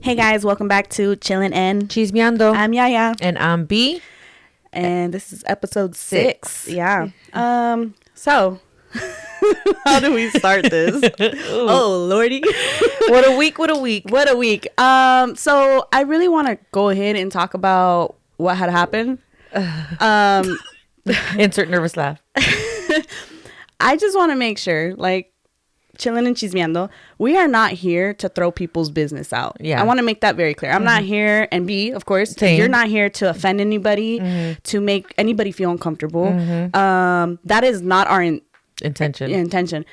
Hey guys, welcome back to Chillin and Chismeando. I'm Yaya. And I'm Bee. And this is episode 6. Yeah. So how do we start this? Oh Lordy. What a week. What a week. So I really want to go ahead and talk about what had happened. Insert nervous laugh. I just want to make sure, like, Chillin and Chismeando, we are not here to throw people's business out. Yeah. I want to make that very clear. I'm not here, and B, of course, Same. you're not here to offend anybody, to make anybody feel uncomfortable. That is not our intention.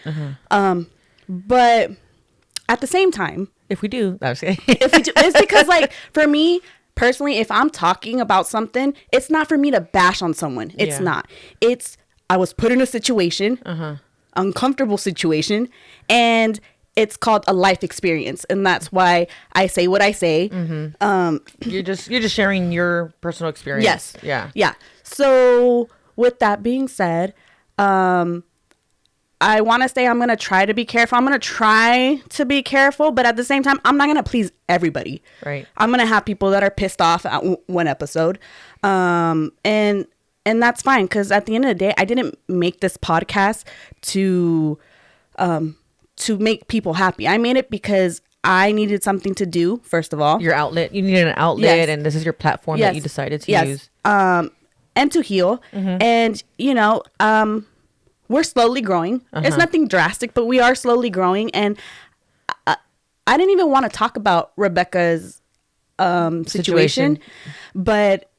But at the same time, If we do, that's okay. if we do, it's because, like, for me personally, if I'm talking about something, it's not for me to bash on someone. It's not. It's, I was put in a situation, uncomfortable situation, and it's called a life experience, and that's why I say what I say. You're just sharing your personal experience. Yes. Yeah. So with that being said, I want to say I'm going to try to be careful. I'm going to try to be careful, but at the same time, I'm not going to please everybody. Right. I'm going to have people that are pissed off at one episode. And that's fine, because at the end of the day, I didn't make this podcast to make people happy. I made it because I needed something to do, first of all. Your outlet. You needed an outlet, Yes. and this is your platform that you decided to use. And to heal. And, we're slowly growing. It's nothing drastic, but we are slowly growing. And I didn't even want to talk about Rebecca's situation, but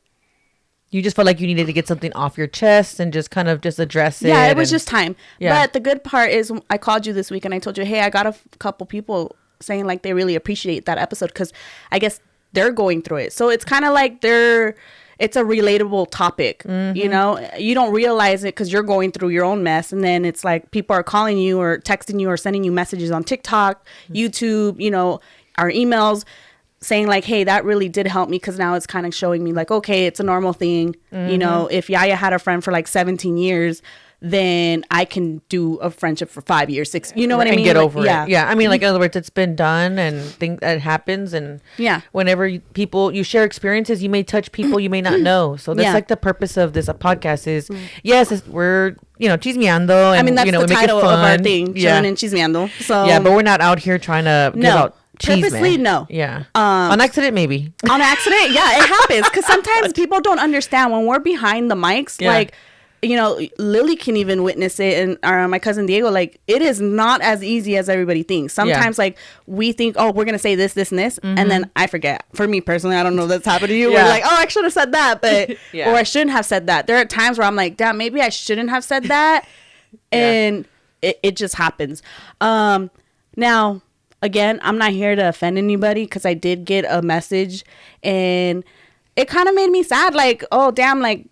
You just felt like you needed to get something off your chest and just kind of just address it. yeah, it was just time. Yeah. But the good part is I called you this week and I told you, hey, I got a couple people saying like they really appreciate that episode because I guess they're going through it. So it's kind of like it's a relatable topic. You know, you don't realize it because you're going through your own mess. And then it's like people are calling you or texting you or sending you messages on TikTok, YouTube, our emails, saying like, hey, that really did help me, because now it's kind of showing me like, okay, it's a normal thing. If Yaya had a friend for like 17 years, then I can do a friendship for 5 years, 6, you know what I mean? And get over yeah. it. Yeah. I mean, like, in other words, it's been done, and things that happens. And whenever you share experiences, you may touch people you may not know. So that's like the purpose of this podcast is, we're, chismeando. And, I mean, that's the we make title it of fun. our thing, Chillin and Chismeando. So yeah, but we're not out here trying to give out purposely, chisme. no. Yeah. On accident, maybe. On accident, yeah, it happens, because sometimes people don't understand when we're behind the mics. Like, Lily can even witness it, and my cousin Diego, like, it is not as easy as everybody thinks. Sometimes like we think, oh, we're gonna say this, and then I forget. For me personally, I don't know if that's happened to you. We're like, oh, I should have said that, but or I shouldn't have said that. There are times where I'm like, damn, maybe I shouldn't have said that. And it just happens. Now, again, I'm not here to offend anybody, because I did get a message and it kind of made me sad. Like, oh, damn, like,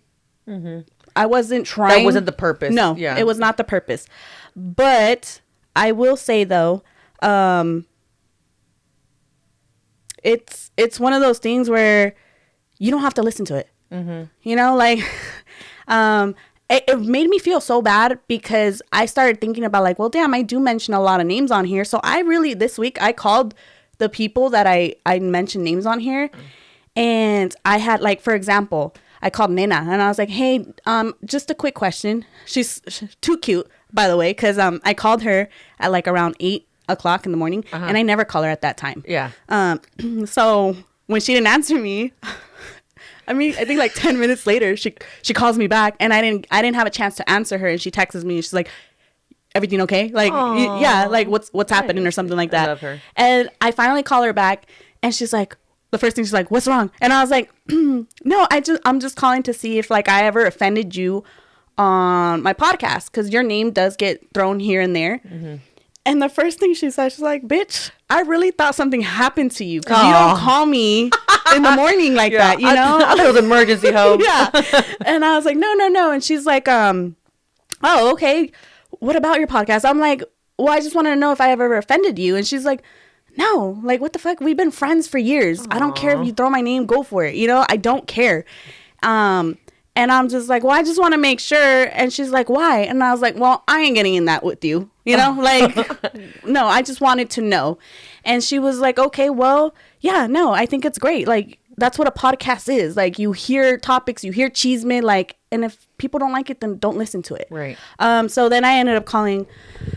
I wasn't trying. That wasn't the purpose. No, it was not the purpose. But I will say, though, it's one of those things where you don't have to listen to it. It made me feel so bad, because I started thinking about like, well, damn, I do mention a lot of names on here. So I really, this week, I called the people that I mentioned names on here. And I had, like, for example, I called Nena and I was like, hey, just a quick question. She's too cute, by the way, because I called her at like around 8 o'clock in the morning, and I never call her at that time. Yeah. So when she didn't answer me, I think like 10 minutes later, she calls me back, and I didn't have a chance to answer her, and she texts me and she's like, everything okay? Like, like what's happening or something like that. I love her. And I finally call her back, and she's like, the first thing she's like, what's wrong? And I was like, no, I'm just calling to see if like I ever offended you on my podcast, because your name does get thrown here and there. And the first thing she said, she's like, bitch, I really thought something happened to you, because you don't call me in the morning like that, you know? I thought it was emergency help. Yeah. And I was like, no. And she's like, oh, okay. What about your podcast? I'm like, well, I just wanted to know if I ever offended you. And she's like, no, like, what the fuck? We've been friends for years. I don't care if you throw my name, go for it. I don't care. And I'm just like, well, I just want to make sure. And she's like, why? And I was like, well, I ain't getting in that with you. You know, like, no, I just wanted to know. And she was like, okay, well, yeah, no, I think it's great. Like, that's what a podcast is. Like, you hear topics, you hear chisme, like, and if people don't like it, then don't listen to it. Right. So then I ended up calling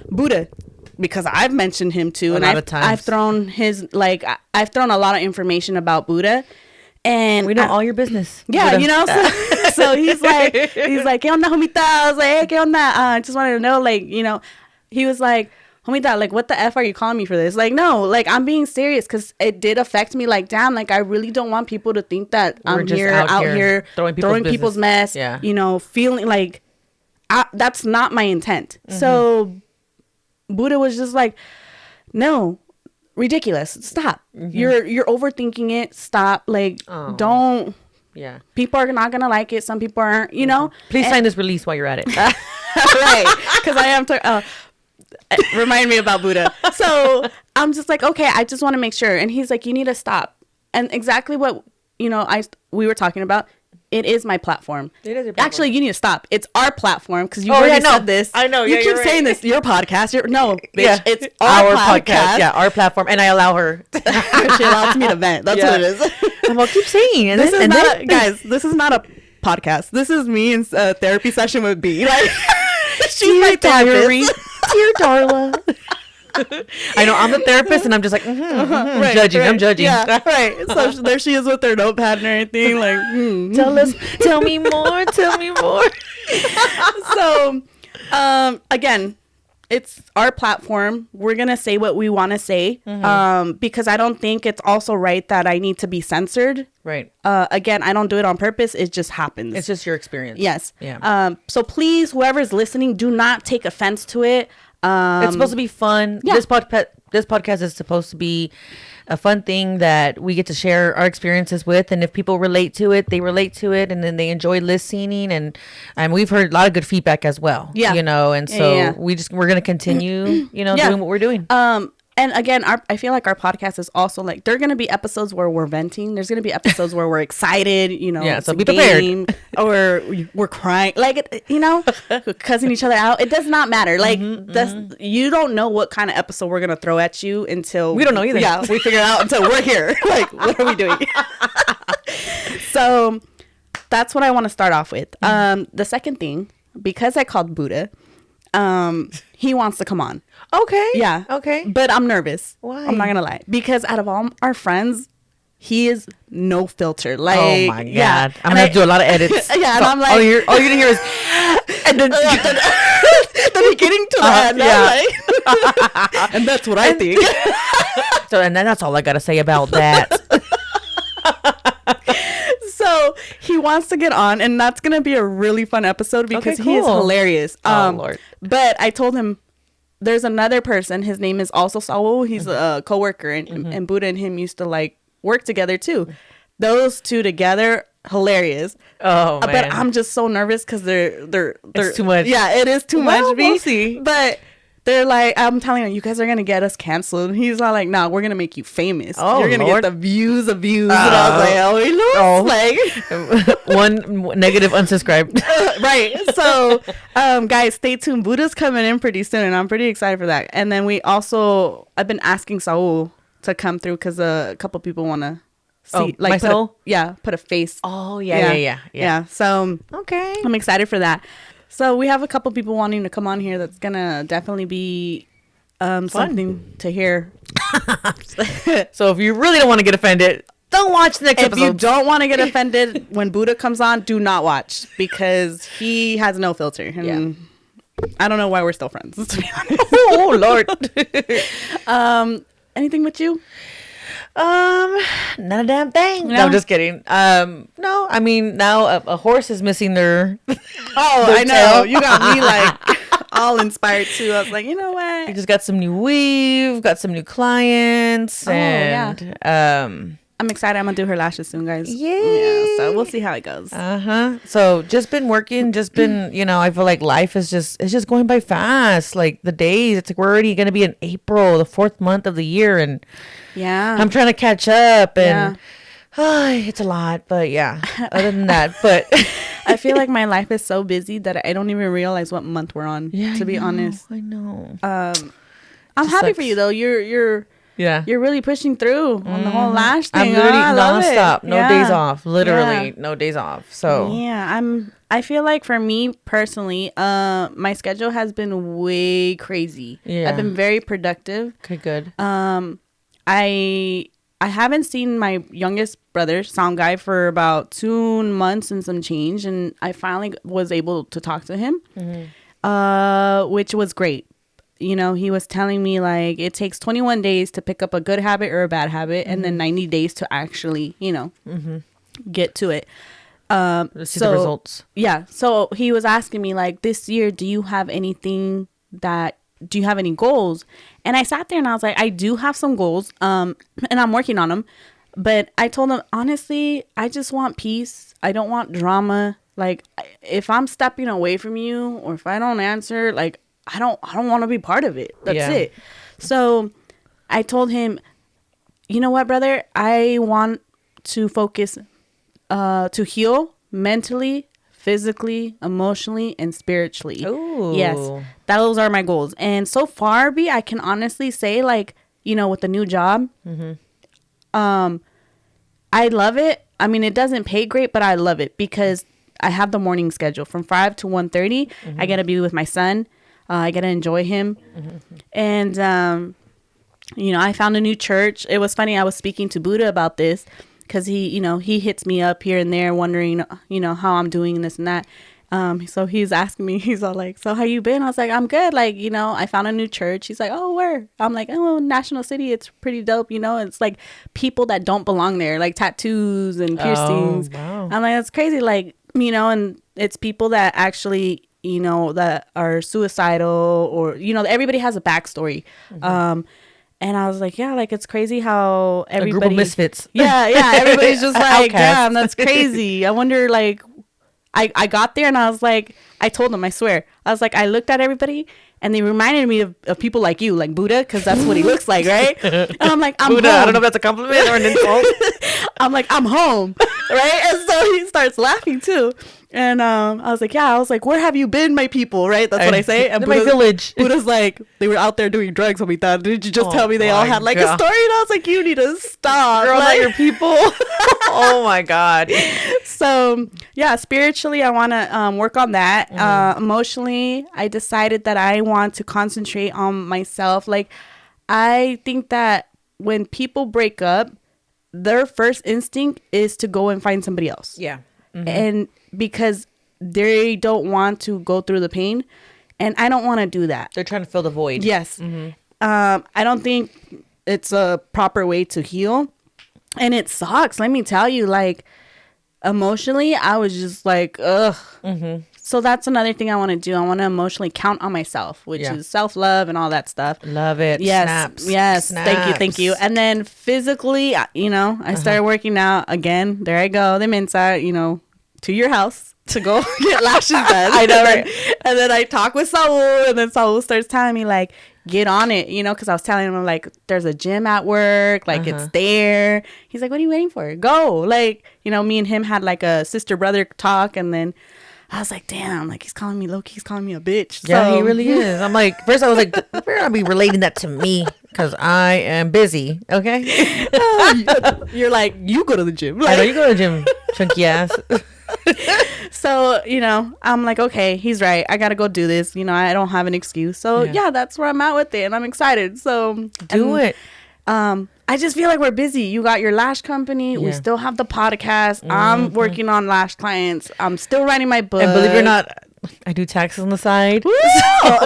Buddha because I've mentioned him too. And I've thrown I've thrown a lot of information about Buddha. And we know all your business. Yeah, Buddha. You know, so he's like, ¿Qué onda, homita? I was like, hey, ¿qué onda? I just wanted to know, like, you know, he was like, homita, like, what the F are you calling me for this? Like, no, like, I'm being serious because it did affect me. Like, damn, like, I really don't want people to think that I'm out here throwing people's mess, you know, feeling like that's not my intent. Mm-hmm. So Buddha was just like, no, ridiculous. Stop. Mm-hmm. You're overthinking it. Stop. Like, don't. Yeah. People are not going to like it. Some people aren't, you know. Please sign this release while you're at it. Right. Because I am remind me about Buddha. So I'm just like, okay, I just want to make sure. And he's like, you need to stop. And exactly what, you know, we were talking about. It is my platform. It is your platform. Actually, you need to stop. It's our platform because you already said this. I know. You keep saying this. Your podcast. Bitch, it's our podcast. Yeah, our platform. And I allow her. She allows me to vent. That's what it is. I'm gonna keep saying. And guys, this is not a podcast. This is me in a therapy session with Bee. Like, she's my therapist. Dear Darla. I know I'm the therapist and I'm just like right, judging. Right. I'm judging. Yeah, right. So there she is with her notepad and everything. Like, tell me more. So, again, it's our platform. We're gonna say what we want to say. Because I don't think it's also right that I need to be censored. Right. Again, I don't do it on purpose. It just happens. It's just your experience. Yes. Yeah. So please, whoever's listening, do not take offense to it. It's supposed to be fun. Yeah. This podcast is supposed to be a fun thing that we get to share our experiences with, and if people relate to it, they relate to it, and then they enjoy listening, and we've heard a lot of good feedback as well. Yeah, you know, and so we're gonna continue, you know, doing what we're doing. And again, I feel like our podcast is also like, there are going to be episodes where we're venting. There's going to be episodes where we're excited, you know. Yeah, so be prepared. Or we're crying. Like, you know, cussing each other out. It does not matter. Like, you don't know what kind of episode we're going to throw at you until... We don't know either. Yeah, we figure it out until we're here. Like, what are we doing? So, that's what I want to start off with. The second thing, because I called Buddha... he wants to come on. Okay. Yeah. Okay. But I'm nervous. Why? I'm not gonna lie. Because out of all our friends, he is no filter. Like, oh my god. Yeah. I'm gonna have to do a lot of edits. Yeah, and I'm like, all you're gonna hear is and then the beginning to that. Yeah. Like, and that's what I think. So and then that's all I gotta say about that. So he wants to get on, and that's gonna be a really fun episode because he is hilarious. Oh Lord! But I told him there's another person. His name is also Saul. He's a coworker, and Buddha and him used to like work together too. Those two together, hilarious. Oh man! But I'm just so nervous because they're it's too much. Yeah, it is too much. We'll see. But they're like, I'm telling you guys are gonna get us canceled. And he's not like, nah, we're gonna make you famous. Oh, you're gonna Lord. Get the views of views. And I was like, like one negative unsubscribe. Right. So, guys, stay tuned. Buddha's coming in pretty soon, and I'm pretty excited for that. And then I've been asking Saul to come through because a couple people want to see, like, put a face. Oh yeah. So okay, I'm excited for that. So we have a couple people wanting to come on here. That's gonna definitely be something to hear. So if you really don't want to get offended, don't watch the next episode. If you don't want to get offended when Buddha comes on, do not watch because he has no filter. And I don't know why we're still friends, to be honest. Oh Lord. Anything with you? Not a damn thing. No, I'm just kidding. No, I mean now a horse is missing their. Oh, their I know. Tail. You got me like all inspired too. I was like, you know what? I just got some new weave, got some new clients, and I'm excited. I'm gonna do her lashes soon, guys. Yay. Yeah, so we'll see how it goes. So just been working, I feel like life is just going by fast. Like the days, it's like we're already gonna be in April, the 4th month of the year, and I'm trying to catch up, and it's a lot. But other than that, but I feel like my life is so busy that I don't even realize what month we're on. Yeah, to be honest. I know. I'm happy for you though. You're really pushing through on the whole lash thing. I'm literally nonstop, no days off. Literally, no days off. So I feel like for me personally, my schedule has been way crazy. Yeah, I've been very productive. Okay, good. I haven't seen my youngest brother, sound guy, for about 2 months and some change, and I finally was able to talk to him, which was great. You know, he was telling me like it takes 21 days to pick up a good habit or a bad habit, and then 90 days to actually, get to it. See the results. Yeah. So he was asking me like, this year, do you have any goals? And I sat there and I was like, I do have some goals, and I'm working on them. But I told him, honestly, I just want peace. I don't want drama. Like, if I'm stepping away from you or if I don't answer, like, I don't want to be part of it. That's it. So I told him, you know what, brother? I want to focus to heal mentally, physically, emotionally, and spiritually. Ooh. Yes, those are my goals. And so far, B, I can honestly say, like, with the new job, I love it. I mean, it doesn't pay great, but I love it because I have the morning schedule from 5 to 1:30. I get to be with my son. I get to enjoy him. And, I found a new church. It was funny. I was speaking to Buddha about this because he hits me up here and there wondering, how I'm doing and this and that. So he's asking me, he's all like, so how you been? I was like, I'm good. Like, I found a new church. He's like, oh, where? I'm like, oh, National City. It's pretty dope. It's like people that don't belong there, like tattoos and piercings. Oh, wow. I'm like, that's crazy. Like, and it's people that actually, that are suicidal or, everybody has a backstory. And I was like, yeah, like, it's crazy how everybody... A group of misfits. Yeah, everybody's just like, damn, that's crazy. I wonder, like... I got there and I was like, I told them, I swear. I was like, I looked at everybody and they reminded me of people like you, like Buddha, because that's what he looks like, right? And I'm like, I'm Buddha, home. I don't know if that's a compliment or an insult. I'm like, I'm home, right? And so he starts laughing too. And I was like, where have you been, my people, right? That's what I say. And my village. Buddha's like, they were out there doing drugs when we thought. Did you just tell me they all had like a story? And I was like, you need to stop. Girl, not your people. Oh my God. So yeah, spiritually, I want to work on that. Emotionally, I decided that I want to concentrate on myself. Like, I think that when people break up, their first instinct is to go and find somebody else. Yeah. And because they don't want to go through the pain, and I don't want to do that. They're trying to fill the void. Yes. I don't think it's a proper way to heal, and it sucks. Let me tell you, like, emotionally, I was just like, ugh. So that's another thing I want to do. I want to emotionally count on myself, which is self-love and all that stuff. Love it. Yes. Snaps. Yes. Snaps. Thank you. And then physically, I started working out again. There I go. Them inside, to your house to go get lashes done. I know, right? And then I talk with Saul, and then Saul starts telling me, like, get on it, because I was telling him, like, there's a gym at work, like, it's there. He's like, what are you waiting for? Go. Like, me and him had like a sister-brother talk, and then I was like, damn, like, he's calling me low-key, he's calling me a bitch. Yeah, he really is. I'm like, first I was like, we're going to be relating that to me because I am busy, okay? You're like, you go to the gym. Like, I know you go to the gym, chunky ass. So, I'm like, okay, he's right. I got to go do this. I don't have an excuse. So, yeah, that's where I'm at with it. And I'm excited. So, do it. I just feel like we're busy. You got your lash company. We still have the podcast. I'm working on lash clients. I'm still writing my book. And believe it or not, I do taxes on the side. Woo!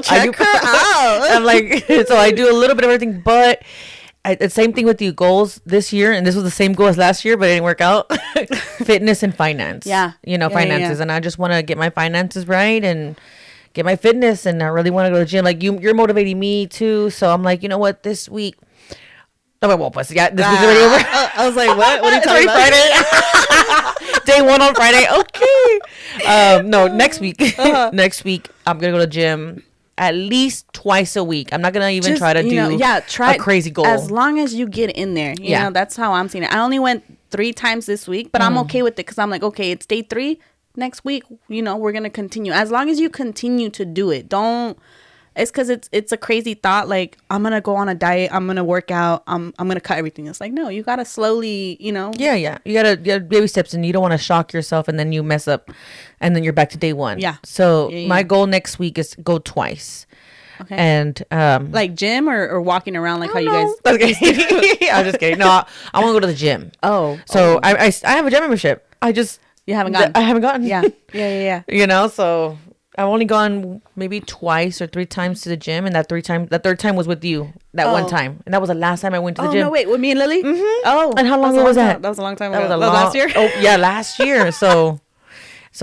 Check her out. I'm like, so I do a little bit of everything, but the same thing with the goals this year. And this was the same goal as last year, but it didn't work out. Fitness and finance. Yeah. Finances. Yeah. And I just want to get my finances right and get my fitness. And I really want to go to the gym. Like, you're motivating me too. So I'm like, you know what, this week. No, I won't. Yeah, this week's already over. I was like, what? What are you talking about? Friday. Day 1 on Friday. Okay. No, next week. Next week, I'm going to go to the gym at least twice a week. I'm not going to even try to do a crazy goal. As long as you get in there. You know, that's how I'm seeing it. I only went 3 times this week, but I'm okay with it because I'm like, okay, it's day 3. next week, we're going to continue. As long as you continue to do it, don't. It's because it's a crazy thought. Like, I'm going to go on a diet. I'm going to work out. I'm going to cut everything. It's like, no, you got to slowly, Yeah, yeah. You got to baby steps, and you don't want to shock yourself and then you mess up and then you're back to day one. Yeah. So my goal next week is go twice. Okay. And like gym or walking around like how you guys. Okay. I'm just kidding. No, I want to go to the gym. Oh. So I have a gym membership. You haven't gotten. I haven't gotten. Yeah. So I've only gone maybe twice or 3 times to the gym, and that third time was with you. That one time, and that was the last time I went to the gym. Oh no, wait, with me and Lily. Mm-hmm. Oh, and how long ago was that? That was a long time ago. That was last year. Oh yeah, last year. So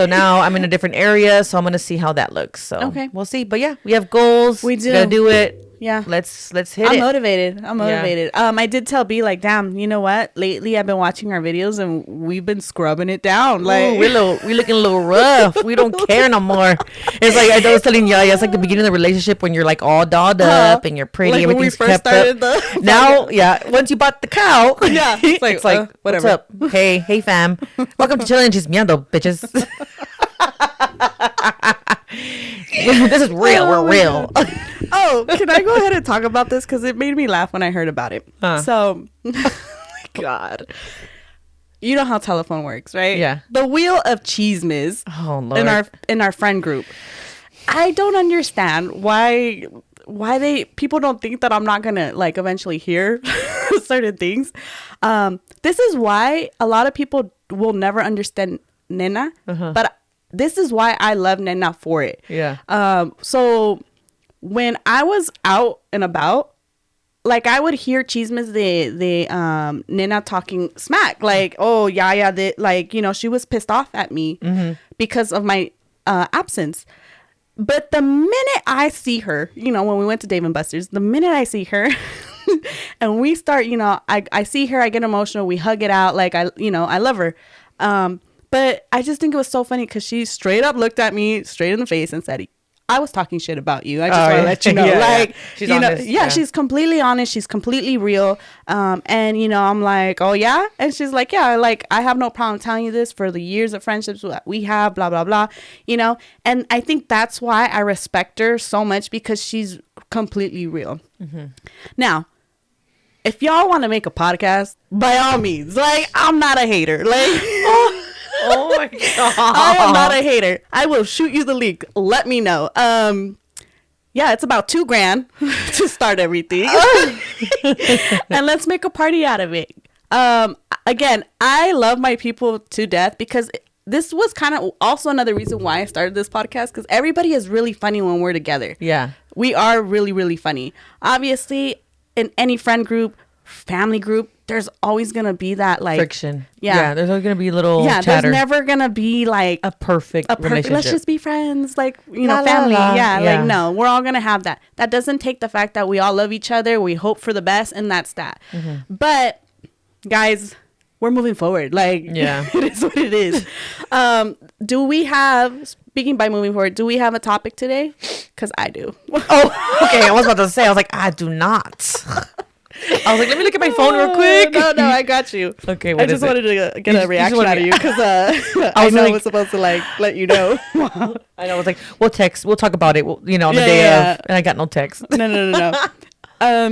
now I'm in a different area, so I'm gonna see how that looks. So okay, we'll see. But yeah, we have goals. We do. Gotta do it. Yeah. Let's hit it. I'm motivated. Yeah. I did tell B, like, damn, you know what? Lately I've been watching our videos and we've been scrubbing it down. Like, we looking a little rough. We don't care no more. It's like I was telling Yaya, it's like the beginning of the relationship when you're like all dolled up and you're pretty, like everything's kept up. Now, once you bought the cow, it's like whatever. What's up? Hey fam. Welcome to Chillin, Chismeando, bitches. This is real. We're real. Oh, can I go ahead and talk about this? Because it made me laugh when I heard about it. So, oh my God. You know how telephone works, right? Yeah. The wheel of Chismes. Oh, Lord. In our friend group. I don't understand why people don't think that I'm not gonna like eventually hear certain things. This is why a lot of people will never understand Nena, but this is why I love Nena for it. Yeah. So when I was out and about, like I would hear Chismes the Nena talking smack, like, oh Yaya, like, she was pissed off at me because of my absence. But the minute I see her, when we went to Dave and Buster's, the minute I see her and we start, I see her, I get emotional, we hug it out, like I love her. But I just think it was so funny because she straight up looked at me straight in the face and said, I was talking shit about you. I just want to let you know. She's honest. She's completely honest. She's completely real. And, I'm like, oh, yeah? And she's like, yeah, like, I have no problem telling you this for the years of friendships that we have, blah, blah, blah, And I think that's why I respect her so much because she's completely real. Mm-hmm. Now, if y'all want to make a podcast, by all means, like, I'm not a hater. Like, oh my God. I am not a hater. I will shoot you the link. Let me know. It's about $2,000 to start everything. And let's make a party out of it. Again, I love my people to death because this was kind of also another reason why I started this podcast because everybody is really funny when we're together. Yeah. We are really, really funny. Obviously, in any friend group, family group, there's always gonna be that like friction. Yeah, there's always gonna be little chatter. There's never gonna be like a perfect relationship. Let's just be friends, like family. Yeah, like no, we're all gonna have that. That doesn't take the fact that we all love each other. We hope for the best, and that's that. Mm-hmm. But guys, we're moving forward. Like it is what it is. Do we have? Speaking by moving forward, do we have a topic today? Because I do. Oh, okay. I was about to say. I was like, I do not. I was like, let me look at my phone real quick. No, I got you. Okay, I just wanted to get a reaction out of you because I know I was supposed to like let you know. I know. I was like, we'll text. We'll talk about it. On the day of, and I got no text. No.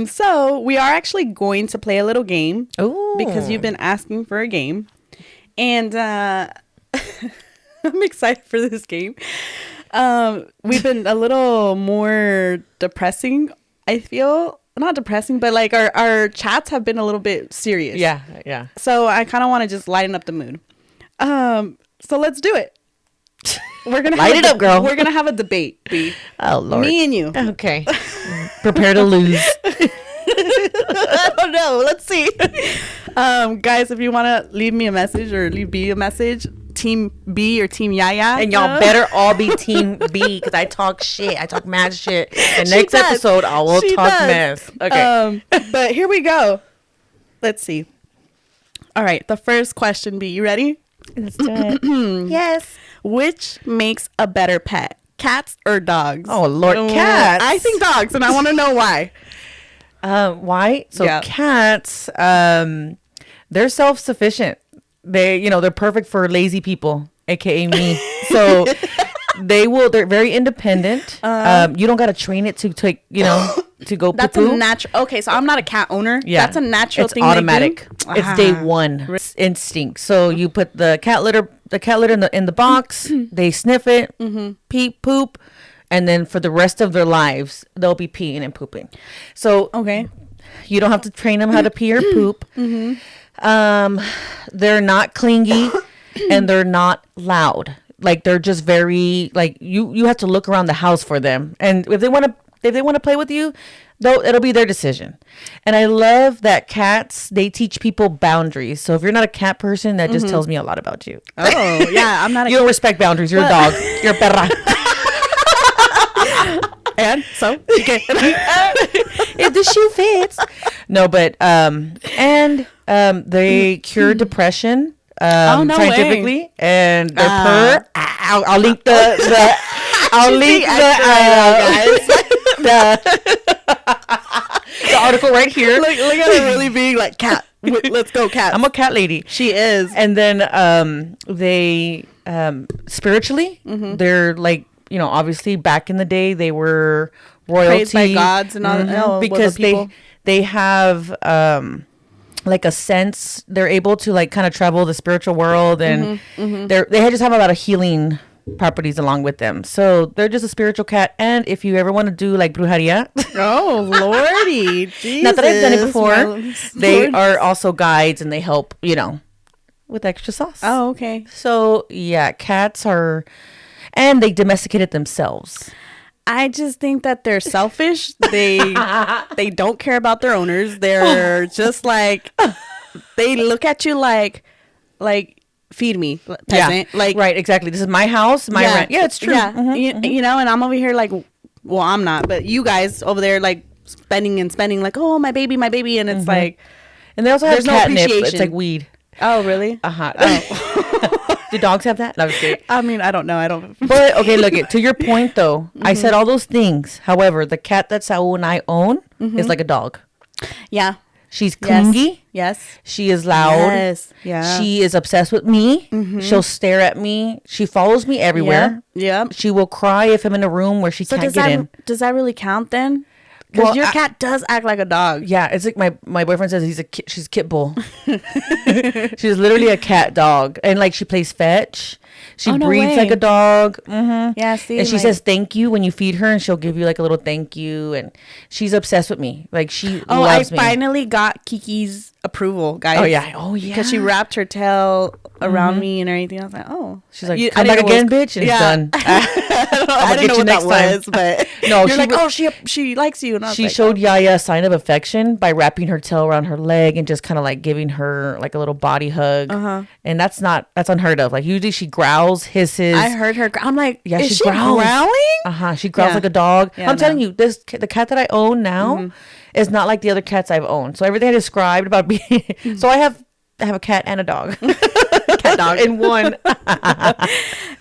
So we are actually going to play a little game. Ooh. Because you've been asking for a game, and I'm excited for this game. We've been a little more depressing, I feel. Not depressing, but like our chats have been a little bit serious. Yeah. So I kind of want to just lighten up the mood. So let's do it. We're gonna light it up, girl. We're gonna have a debate, B. Oh Lord, me and you. Okay. Prepare to lose. I don't know. Let's see. Guys, if you want to leave me a message or leave B a message, Team B or Team Yaya. And y'all better all be Team B because I talk shit. I talk mad shit. The next episode, I will talk mess. Okay. But here we go. Let's see. All right. The first question, B. You ready? Let's do it. Yes. Which makes a better pet? Cats or dogs? Oh, Lord. Cats. I think dogs, and I want to know why. Why? So cats, they're self-sufficient. They're perfect for lazy people aka me. So they're very independent. You don't got to train it to take, to go That's poo-poo. a natural. Okay, so I'm not a cat owner. Yeah, that's a natural it's thing. Automatic. It's day one instinct. So you put the cat litter in the box. They sniff it, pee, poop, and then for the rest of their lives they'll be peeing and pooping. So you don't have to train them how to pee or poop. They're not clingy and they're not loud. Like they're just very like you have to look around the house for them, and if they want to play with you, though, it'll be their decision. And I love that cats, they teach people boundaries. So if you're not a cat person, that just tells me a lot about you. Oh yeah, I'm not. You don't respect boundaries. You're a dog. You're a perra. And so if the shoe fits. No, but they cure depression. Scientifically, way. And their purr. I'll link the article right here. Look at her really being like cat. Let's go, cat. I'm a cat lady. She is. And then they spiritually, they're like, obviously back in the day they were royalty, praised by gods and all because they have like a sense, they're able to like kind of travel the spiritual world, and they just have a lot of healing properties along with them. So they're just a spiritual cat. And if you ever want to do like brujeria, oh lordy, Jesus. Not that I've done it before, they are also guides and they help, with extra sauce. Oh, okay. So yeah, cats are, and they domesticated themselves. I just think that they're selfish. They don't care about their owners. They're just like, they look at you like feed me, peasant. Yeah. Like, right, exactly. This is my house, my rent. Yeah, it's true. Yeah. You know, and I'm over here like, well, I'm not, but you guys over there like spending like, oh, my baby, and it's like, and they also have catnip. No it's like weed. Oh, really? Oh. Do dogs have that? No, I'm just kidding. I mean, I don't know. I don't. But okay, look, to your point though, I said all those things. However, the cat that Saul and I own is like a dog. Yeah. She's clingy. Yes. She is loud. Yes. Yeah. She is obsessed with me. She'll stare at me. She follows me everywhere. Yeah. She will cry if I'm in a room where she can't get in. Does that really count then? Because your cat does act like a dog. Yeah, it's like my boyfriend says she's kit bull. She's literally a cat dog, and like she plays fetch. She breathes like a dog. Yeah, see, and she says thank you when you feed her, and she'll give you like a little thank you. And she's obsessed with me. Like she loves me. I finally got Kiki's approval, guys. Oh yeah, because she wrapped her tail around me and everything. I was like, oh, she's like, come back again, bitch, and it's done. I didn't know what that was, but no, you're like, oh, she likes you. And she showed Yaya a sign of affection by wrapping her tail around her leg and just kind of like giving her like a little body hug. And that's unheard of. Like usually she growls, hisses. I heard her. I'm like, yeah, is she growls. growling? She growls like a dog. Yeah, I'm telling you, the cat that I own now is not like the other cats I've owned. So everything I described about being, so I have a cat and a dog. Cat dog in one.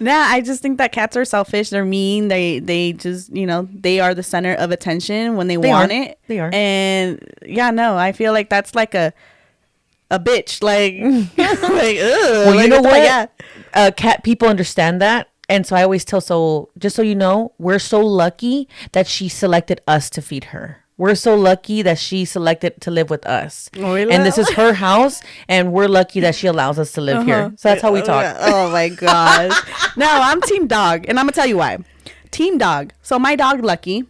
Nah, I just think that cats are selfish. They're mean. They just, they are the center of attention when they want it. They are. And yeah, no, I feel like that's like a bitch. Like, like, ugh. Well, you know what? Cat people understand that. And so I always tell Soul, just so you know, we're so lucky that she selected us to feed her. We're so lucky that she selected to live with us. And this is her house, and we're lucky that she allows us to live here. So that's how we talk. Oh, my gosh. No, I'm team dog, and I'm going to tell you why. Team dog. So my dog, Lucky,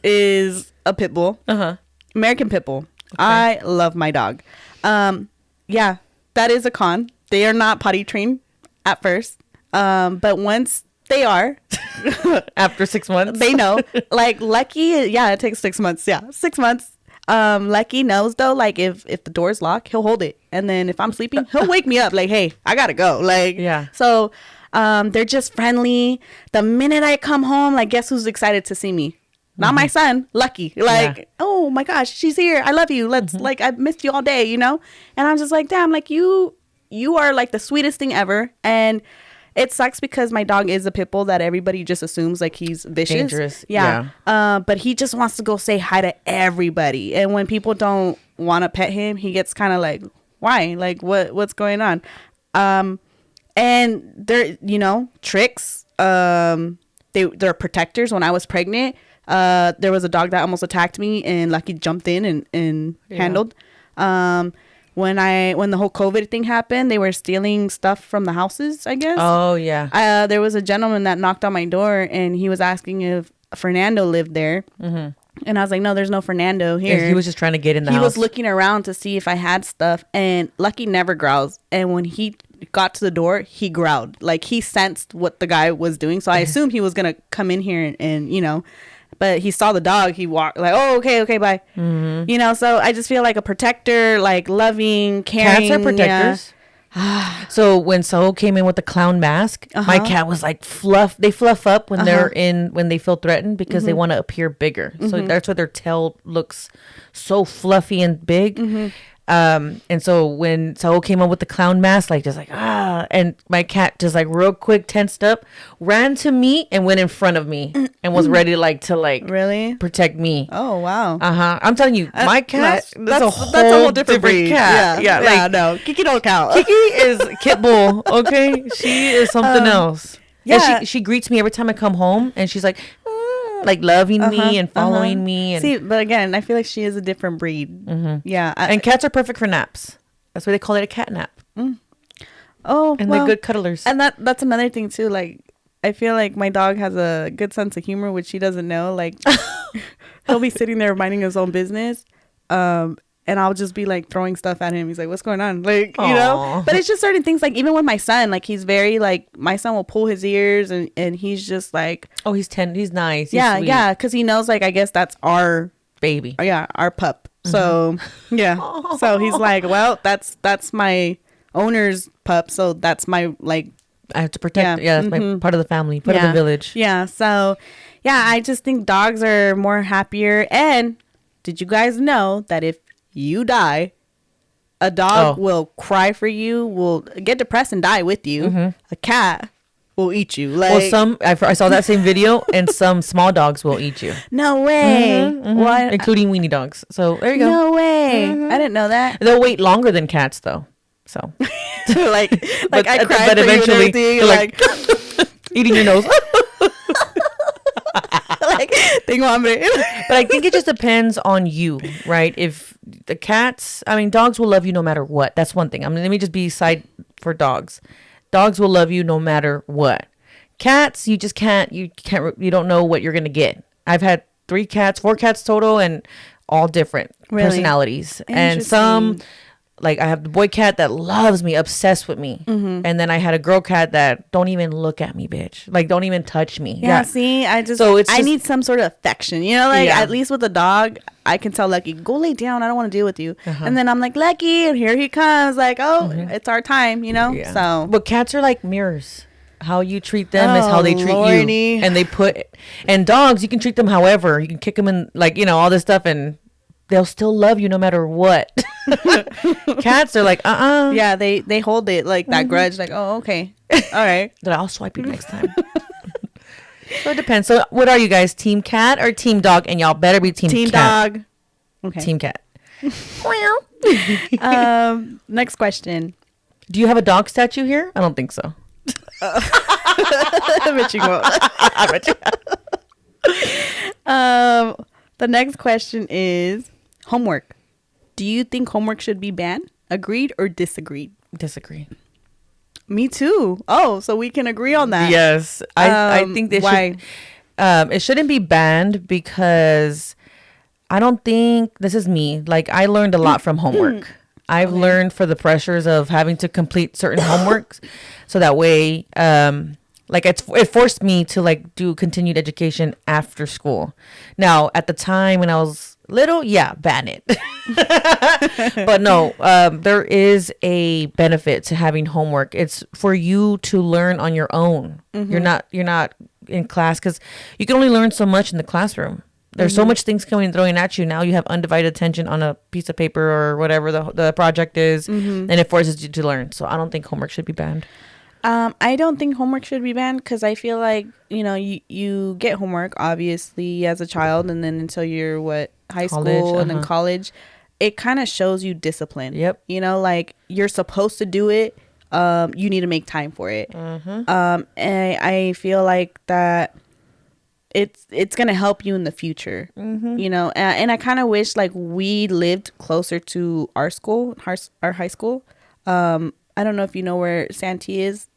is a pit bull. American pit bull. Okay. I love my dog. Yeah, that is a con. They are not potty trained at first. But once they are, after 6 months, they know. Like Lucky, it takes 6 months. Yeah, 6 months. Lucky knows though, like if the door's locked, he'll hold it, and then if I'm sleeping, he'll wake me up. Like, hey, I gotta go. Like, yeah. So, they're just friendly. The minute I come home, like, guess who's excited to see me? Not my son, Lucky. Like, oh my gosh, she's here. I love you. Let's like, I missed you all day, And I'm just like, damn, like you are like the sweetest thing ever, and it sucks because my dog is a pit bull that everybody just assumes like he's vicious. Dangerous. Yeah. But he just wants to go say hi to everybody. And when people don't want to pet him, he gets kind of like, why? Like, what's going on? And they're, tricks. They're protectors. When I was pregnant, there was a dog that almost attacked me, and Lucky jumped in and handled. When the whole COVID thing happened, they were stealing stuff from the houses, I guess. Oh, yeah. There was a gentleman that knocked on my door, and he was asking if Fernando lived there. Mm-hmm. And I was like, no, there's no Fernando here. Yeah, he was just trying to get in the house. He was looking around to see if I had stuff, and Lucky never growls. And when he got to the door, he growled. Like, he sensed what the guy was doing. So I assumed he was going to come in here and but he saw the dog. He walked like, oh, okay, bye. Mm-hmm. So I just feel like a protector, like loving, caring. Cats are protectors. Yeah. So when Saul came in with the clown mask, my cat was like they fluff up when when they feel threatened because they want to appear bigger. So that's why their tail looks so fluffy and big. And so when Saul came up with the clown mask, and my cat just like real quick tensed up, ran to me and went in front of me and was ready to really protect me. Oh wow. I'm telling you, my cat that's a whole different breed. Cat. Yeah, no, Kiki don't count. Kiki is kit bull. Okay, she is something else. Yeah, she greets me every time I come home, and she's like loving me and following me. And see, but again, I feel like she is a different breed. Yeah, and cats are perfect for naps. That's why they call it a cat nap. Oh, and they're good cuddlers. And that's another thing too. Like, I feel like my dog has a good sense of humor, which she doesn't know. Like, he'll be sitting there minding his own business, and I'll just be like throwing stuff at him. He's like, what's going on? Like, but it's just certain things. Like, even with my son, like, he's very like, my son will pull his ears and he's just like, oh, he's he's nice. He's sweet. Yeah. Cause he knows, like, I guess that's our baby. Yeah. Our pup. So yeah. So he's like, well, that's my owner's pup. So that's my, like, I have to protect. Yeah. That's my part of the family, part of the village. Yeah. So yeah, I just think dogs are more happier. And did you guys know that if you die, a dog will cry for you, will get depressed and die with you. A cat will eat you. Like, well, I saw that same video, and some small dogs will eat you. No way. What? Including weenie dogs. So there you go. No way. I didn't know that. They'll wait longer than cats, though. So like I cried but for eventually you and like eating your nose. Like, tengo hambre. But I think it just depends on you, right? If the cats, I mean, dogs will love you no matter what. That's one thing. I mean, let me just be side for dogs. Dogs will love you no matter what. Cats, you don't know what you're going to get. I've had 4 cats total, and all different personalities. And some, like, I have the boy cat that loves me, obsessed with me. And then I had a girl cat that don't even look at me, bitch. Like, don't even touch me. Yeah. See, I need some sort of affection. At least with a dog, I can tell Lucky, go lay down. I don't want to deal with you. And then I'm like, Lucky, and here he comes. Like, oh, it's our time, Yeah. So, but cats are like mirrors. How you treat them is how they treat you. And dogs, you can treat them however. You can kick them in, like, all this stuff, and they'll still love you no matter what. Cats are like, yeah, they hold it like that grudge, like, oh, okay, all right. Then I'll swipe you next time. So it depends. So what are you guys, team cat or team dog? And y'all better be team cat. Dog. Okay. Team cat. Next question. Do you have a dog statue here? I don't think so. I bet you won't. I bet you. The next question is homework. Do you think homework should be banned? Agreed or disagreed? Disagree. Me too. Oh, so we can agree on that. Yes. I think they should. It shouldn't be banned because I don't think, this is me, like, I learned a lot from homework. I've learned for the pressures of having to complete certain homeworks. So that way, like, it forced me to, like, do continued education after school. Now, at the time when I was little, ban it. But no, there is a benefit to having homework. It's for you to learn on your own. You're not in class, because you can only learn so much in the classroom. There's so much things throwing at you. Now you have undivided attention on a piece of paper or whatever the project is, and it forces you to learn. So I don't think homework should be banned. I don't think homework should be banned because I feel like, you get homework obviously as a child, and then until you're high school and then college, it kind of shows you discipline. Yep. Like, you're supposed to do it. you need to make time for it. And I feel like that it's gonna help you in the future, you know. And I kind of wish like we lived closer to our school, our high school. I don't know if you know where Santee is.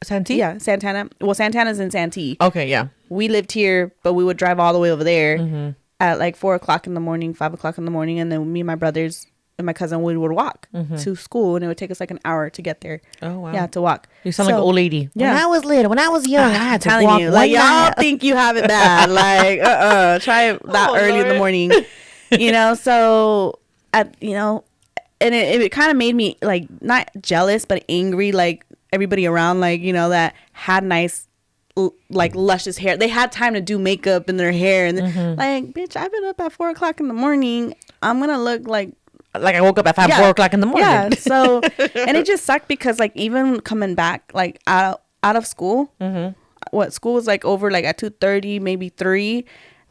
Santee? Yeah, Santana. Well, Santana's in Santee. Okay, yeah. We lived here, but we would drive all the way over there at like 4 o'clock in the morning, 5 o'clock in the morning, and then me and my brothers and my cousin we would walk to school, and it would take us like an hour to get there. Oh wow! Yeah, to walk. You sound like an old lady. Yeah. When I was little, when I was young, I had to walk. You, like y'all think you have it bad. Like try it that early in the morning. You know, so you know, and it kind of made me like not jealous but angry, like everybody around, like, you know, that had nice like luscious hair. They had time to do makeup in their hair, and like, bitch, I've been up at 4 o'clock in the morning. I'm gonna look like I woke up at 4 o'clock in the morning. Yeah. So, and it just sucked because like even coming back like out of school, what school was like over like at 2:30, maybe 3.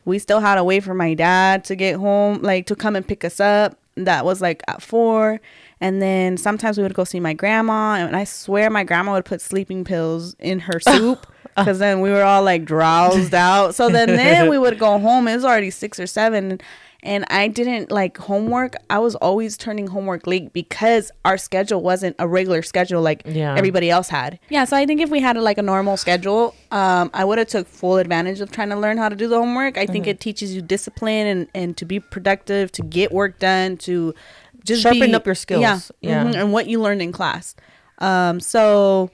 We still had to wait for my dad to get home, like to come and pick us up. That was like at 4. And then sometimes we would go see my grandma, and I swear my grandma would put sleeping pills in her soup because then we were all like drowsed out. So then we would go home. It was already 6 or 7. And I didn't like homework. I was always turning homework late because our schedule wasn't a regular schedule like everybody else had. Yeah, so I think if we had like a normal schedule, I would have took full advantage of trying to learn how to do the homework. I think it teaches you discipline and to be productive, to get work done, to just sharpen up your skills. Yeah. And what you learned in class. So,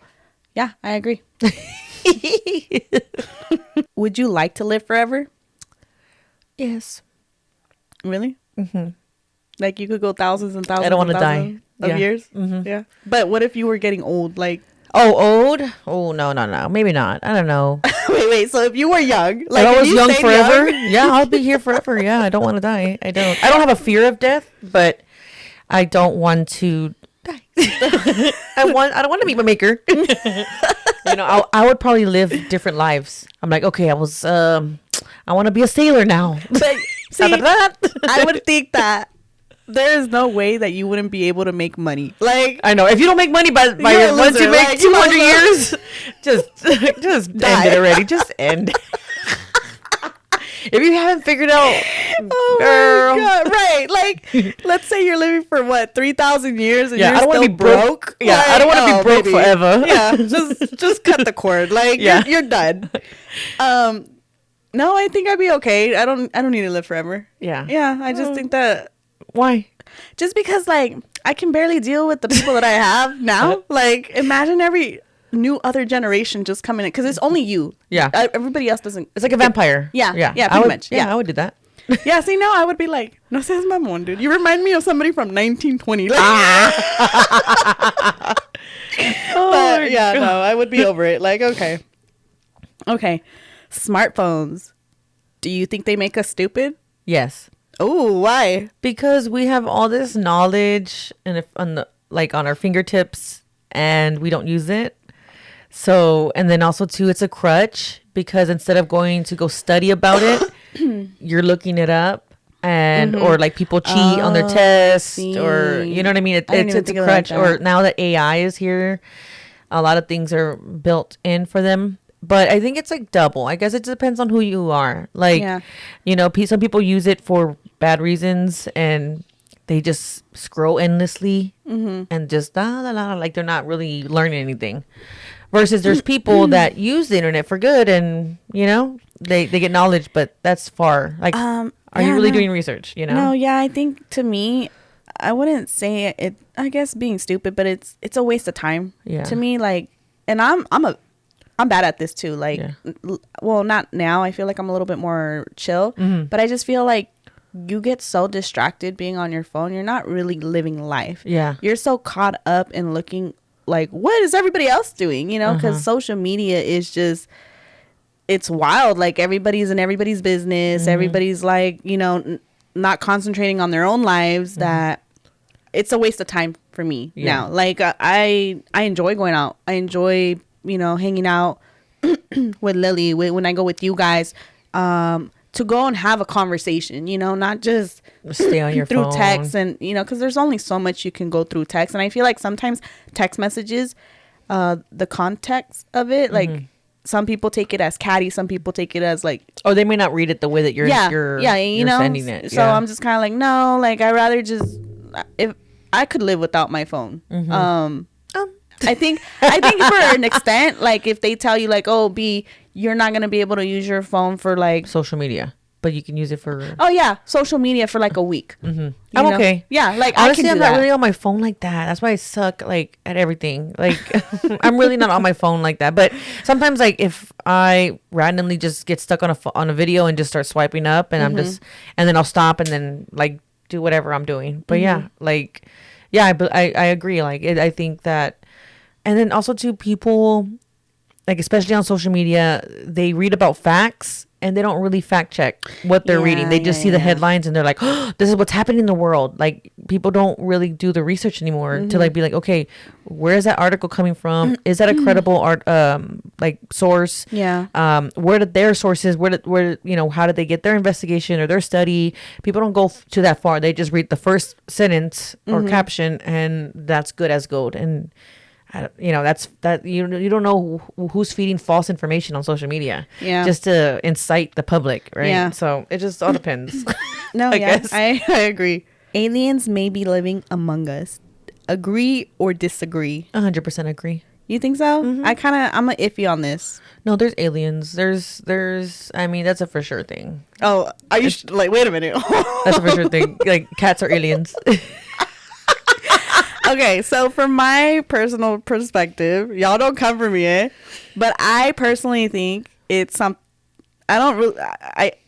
yeah, I agree. Would you like to live forever? Yes. Really? Like you could go thousands and thousands. I don't want to die of years. Yeah. But what if you were getting old? Like old? Oh no. Maybe not. I don't know. wait. So if you were young, like if I was young forever, yeah, I'll be here forever. Yeah, I don't want to die. I don't have a fear of death, but I don't want to die. I don't want to meet my maker. You know, I would probably live different lives. I'm like, okay, I want to be a sailor now. But see, I would think that there is no way that you wouldn't be able to make money. Like, I know if you don't make money by once you make like, 200 years, just end it already. Just end. If you haven't figured out, girl, my God, right? Like, let's say you're living for what 3,000 years, and you're I don't want to be broke. Yeah, like, I don't want to be broke forever. Yeah, just cut the cord. Like, you're done. No, I think I'd be okay. I don't need to live forever. Yeah. Yeah, I just think that. Why? Just because, like, I can barely deal with the people that I have now. Like, imagine every new other generation just coming in. Because it's only you. Yeah. Everybody else doesn't. It's like a vampire. Yeah. Pretty much. Yeah, I would do that. Yeah, see, no, I would be like, no seas mamón, dude. You remind me of somebody from 1920. Like, but, yeah, no, I would be over it. Like, okay. Smartphones. Do you think they make us stupid? Yes. Oh, why? Because we have all this knowledge on our fingertips, and we don't use it. So, and then also too, it's a crutch because instead of going to go study about it, you're looking it up, and or like people cheat on their test, or you know what I mean. It's a crutch. Or now that AI is here, a lot of things are built in for them. But I think it's like double. I guess it depends on who you are. Like, you know, some people use it for bad reasons and they just scroll endlessly and just like they're not really learning anything. Versus there's people that use the internet for good and, you know, they get knowledge, but that's far. Like, are you really doing research, you know? No, yeah, I think to me, I wouldn't say it, I guess being stupid, but it's a waste of time to me. Like, and I'm bad at this too. Like, well, not now. I feel like I'm a little bit more chill, but I just feel like you get so distracted being on your phone. You're not really living life. Yeah. You're so caught up in looking like, what is everybody else doing? You know, because social media is just, it's wild. Like, everybody's in everybody's business. Everybody's like, you know, not concentrating on their own lives. That it's a waste of time for me now. Like, I enjoy going out. I enjoy, you know, hanging out with Lily when I go with you guys, to go and have a conversation, you know, not just stay on your through phone. text, and you know, because there's only so much you can go through text, and I feel like sometimes text messages, the context of it, like some people take it as catty, some people take it as like, oh, they may not read it the way that you're you know, sending it. So I'm just kind of like, no, like I rather just, if I could live without my phone. I think for an extent, like if they tell you like, oh, B, you're not gonna be able to use your phone for like social media, but you can use it for social media for like a week. I'm okay. Yeah, like honestly, I'm not really on my phone like that. That's why I suck like at everything. Like I'm really not on my phone like that. But sometimes, like if I randomly just get stuck on a video and just start swiping up, and I'm just, and then I'll stop and then like do whatever I'm doing. But I agree. Like I think that. And then also too, people, like especially on social media, they read about facts and they don't really fact check what they're reading. They just see the headlines and they're like, oh, this is what's happening in the world. Like people don't really do the research anymore to like be like, okay, where is that article coming from? Is that a credible like source? Yeah. Where did their sources? Where you know, how did they get their investigation or their study? People don't go to that far. They just read the first sentence or caption, and that's good as gold. And you know, that's that you don't know who's feeding false information on social media just to incite the public, right? So it just all depends. I guess I agree. Aliens may be living among us. Agree or disagree? 100% agree. You think so? I'm a iffy on this. No, there's aliens. There's I mean, that's a for sure thing. Oh, are you like, wait a minute. That's a for sure thing. Like cats are aliens. Okay, so from my personal perspective, y'all don't come for me, but I personally think it's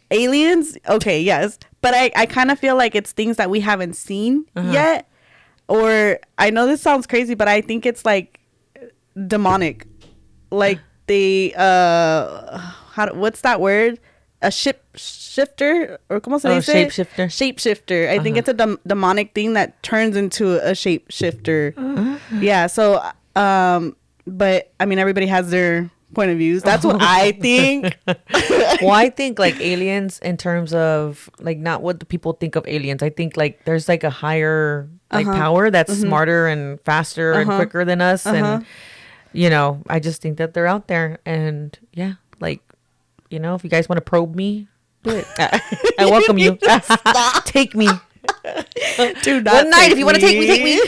aliens, okay, yes, but I kind of feel like it's things that we haven't seen yet, or I know this sounds crazy, but I think it's like demonic, like they what's that word? A shifter, or ¿cómo se dice? Shapeshifter. Shapeshifter. I think it's a demonic thing that turns into a shapeshifter. Yeah. So, but I mean, everybody has their point of views. That's what I think. Well, I think like aliens in terms of like not what the people think of aliens. I think like there's like a higher like power that's smarter and faster and quicker than us, and you know, I just think that they're out there, and like. You know, if you guys want to probe me, do it. I welcome you. Take me. Dude, one night, if you want to take me.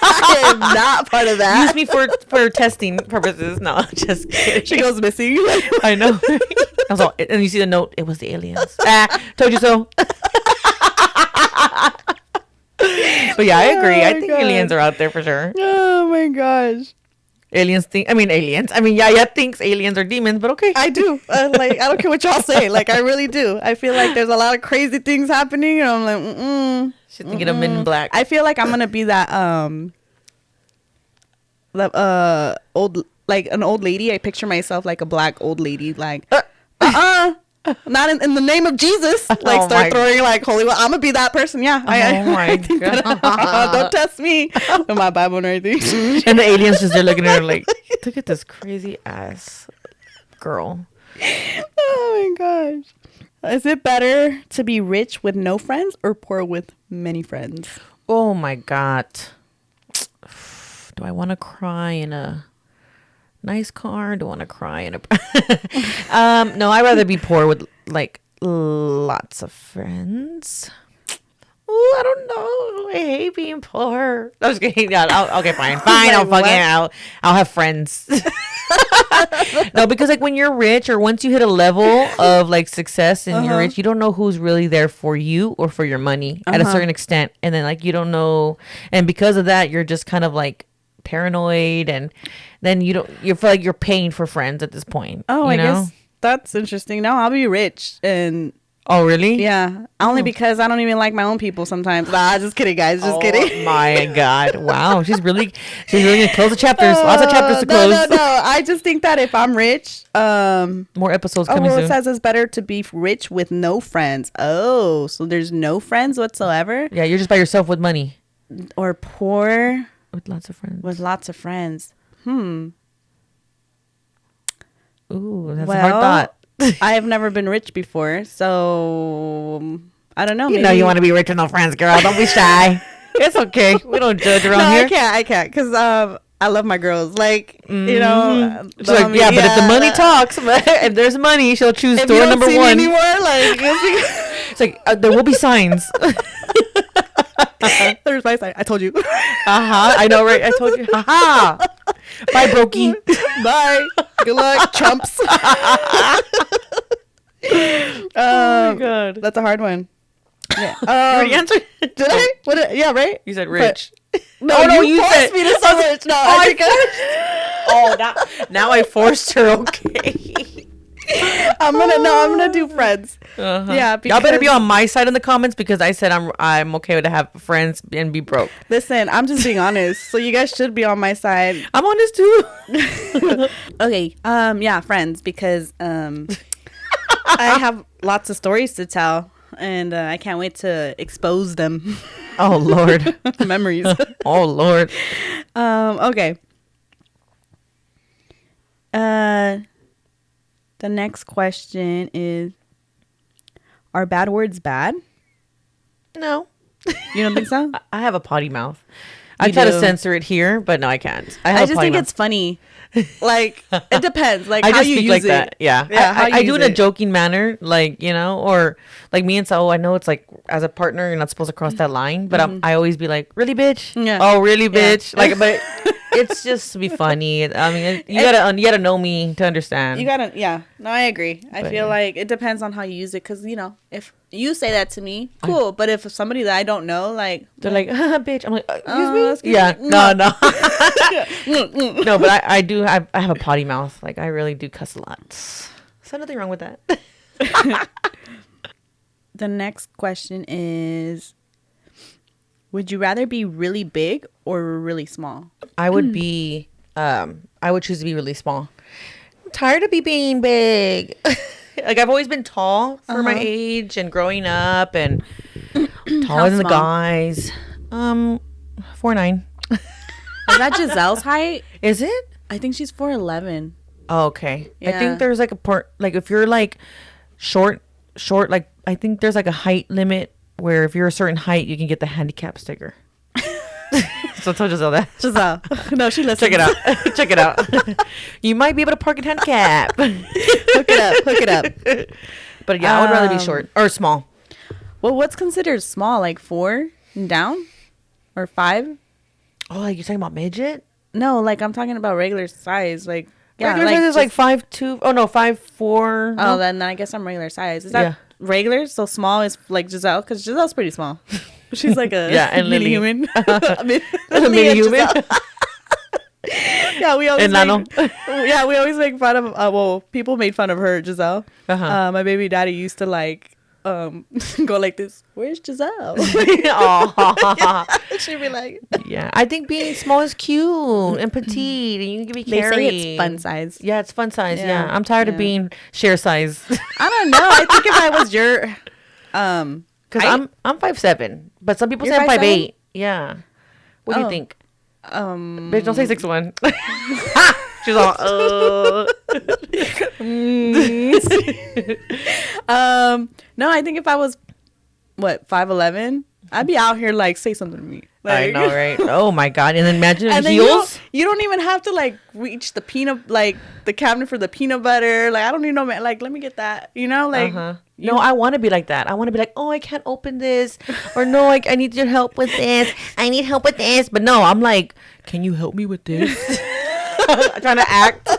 I am not part of that. Use me for testing purposes. No, just kidding. She goes missing. I know. I was all, and you see the note. It was the aliens. Told you so. But yeah, I agree. I think aliens are out there for sure. Oh my gosh. Aliens. Yaya thinks aliens are demons, but okay. I do. Like, I don't care what y'all say. Like, I really do. I feel like there's a lot of crazy things happening, and I'm like, She's thinking of Men in Black. I feel like I'm gonna be that old, like an old lady. I picture myself like a black old lady, like not in the name of Jesus. Like start throwing like holy well. I'm gonna be that person. Yeah. My God. Don't test me with my Bible and everything. And the aliens just are looking at her like, look at this crazy ass girl. Oh my gosh. Is it better to be rich with no friends or poor with many friends? Oh my God. Do I want to cry in a nice car? Do I want to cry in a no, I'd rather be poor with like lots of friends. Ooh, I don't know. I hate being poor. I was kidding. Okay, fine. I'll have friends. No, because like when you're rich or once you hit a level of like success and you're rich, you don't know who's really there for you or for your money at a certain extent. And then like you don't know, and because of that, you're just kind of like paranoid, and then you feel like you're paying for friends at this point. I guess that's interesting. No, I'll be rich. And oh really? Yeah, only because I don't even like my own people sometimes. Nah, just kidding, guys, just kidding. My God. Wow, she's really gonna close the chapters. Lots of chapters to close. No, I just think that if I'm rich, more episodes coming soon. It says it's better to be rich with no friends. Oh, so there's no friends whatsoever? Yeah, you're just by yourself with money. Or poor with lots of friends. Ooh, that's a hard thought. I have never been rich before, so I don't know. You know you want to be rich with no friends, girl. Don't be shy. It's okay. We don't judge around here. I can't, because I love my girls. Like, you know. She's like, yeah, but if the money talks, if there's money, she'll choose door number one. Anymore, like, it's like there will be signs. There's my sign. I told you. I know, right? I told you. Bye, brokey. Bye. Good luck, chumps. Oh my god, that's a hard one. Yeah. You already answered? Did I? What? Yeah, right. You said rich. But, no, you forced me to say rich. No, now I forced her. Okay. I'm gonna do friends. Yeah, y'all better be on my side in the comments, because I said I'm okay to have friends and be broke. Listen, I'm just being honest, so you guys should be on my side. I'm honest too. Okay. Yeah, friends, because I have lots of stories to tell, and I can't wait to expose them. Oh Lord. Memories. Oh Lord. Okay. The next question is, are bad words bad? No. You don't think so? I have a potty mouth. I try to censor it here, but no, I can't. I just think it's funny. Like, it depends. Like, I how just you speak use like it. that. Yeah. I do it in a joking manner, like, you know, or like me and Saul, I know it's like, as a partner, you're not supposed to cross that line, but I always be like, really, bitch? Yeah. Oh, really, bitch? Like, but it's just to be funny. I mean, you gotta know me to understand. Yeah. No, I agree. I feel like it depends on how you use it, because, you know, if you say that to me, cool. But if somebody that I don't know, like, they're like, bitch, I'm like, excuse me? Yeah. Me? No. No, but I do. I have a potty mouth. Like, I really do cuss a lot. So nothing wrong with that. The next question is, would you rather be really big or really small? I would be, I would choose to be really small. I'm tired of being big. Like, I've always been tall for my age and growing up, and taller than the guys. 4'9". Is that Giselle's height? Is it? I think she's 4'11". Oh, okay. Yeah. I think there's like a part, like if you're like short, like I think there's like a height limit where if you're a certain height, you can get the handicap sticker. So tell Giselle that. Giselle. No, she listens. Check it out. Check it out. You might be able to park in handicap. Hook it up. But yeah, I would rather be short or small. Well, what's considered small? Like 4 and down? Or 5? Oh, like you're talking about midget? No, like I'm talking about regular size. Like, yeah, regular size is like 5'2". Oh no, 5'4". Oh, then I guess I'm regular size. Is that regular? So small is like Giselle, because Giselle's pretty small. She's like a and mini Lily. human. Mini human. Yeah, we always we always make fun of. Well, people made fun of her, Giselle. My baby daddy used to like go like this. Where's Giselle? She'd be like, yeah. I think being small is cute and petite, and you can be carried. They say it's fun size. Yeah, it's fun size. Yeah, I'm tired of being share size. I don't know. I think if I was your, because I'm 5'7", but some people say I'm 5'8". Yeah. What do you think? Bitch, don't say 6'1". She's all, no, I think if I was, 5'11", I'd be out here like, say something to me. Like, I know, right? Oh my god! And then imagine and heels. You don't even have to like reach the the cabinet for the peanut butter. Like, I don't even know, man. Like, let me get that. You know, like. No, I want to be like that. I want to be like, oh, I can't open this, or no, I need your help with this. I need help with this, but no, I'm like, can you help me with this? Trying to act. So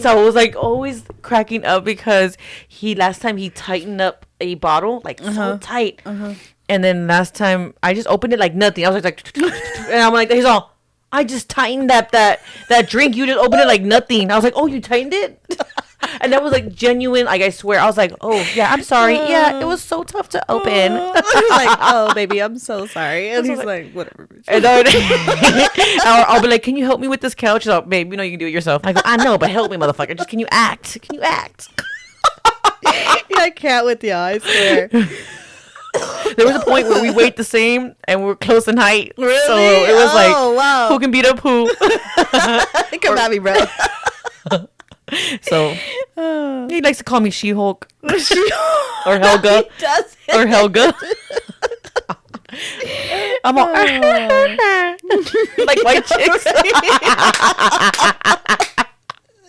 I was like always cracking up because last time he tightened up a bottle like so tight, and then last time I just opened it like nothing. I was like, and I'm like, he's all, I just tightened that drink. You just opened it like nothing. I was like, oh, you tightened it. And that was like genuine. Like, I swear, I was like, oh yeah, I'm sorry. Yeah, it was so tough to open. Like, oh baby, I'm so sorry. And he's like, whatever. And I'll be like, can you help me with this couch? She's like, babe, you know you can do it yourself. I go, I know, but help me, motherfucker. Just can you act? Can you act? Yeah, I can't with you. I swear. There was a point where we weighed the same and we're close in height. Really? So it was wow. Who can beat up who? Come at me, bro. So he likes to call me She-Hulk. Or Helga. He does. Or Helga. I'm all like white chicks.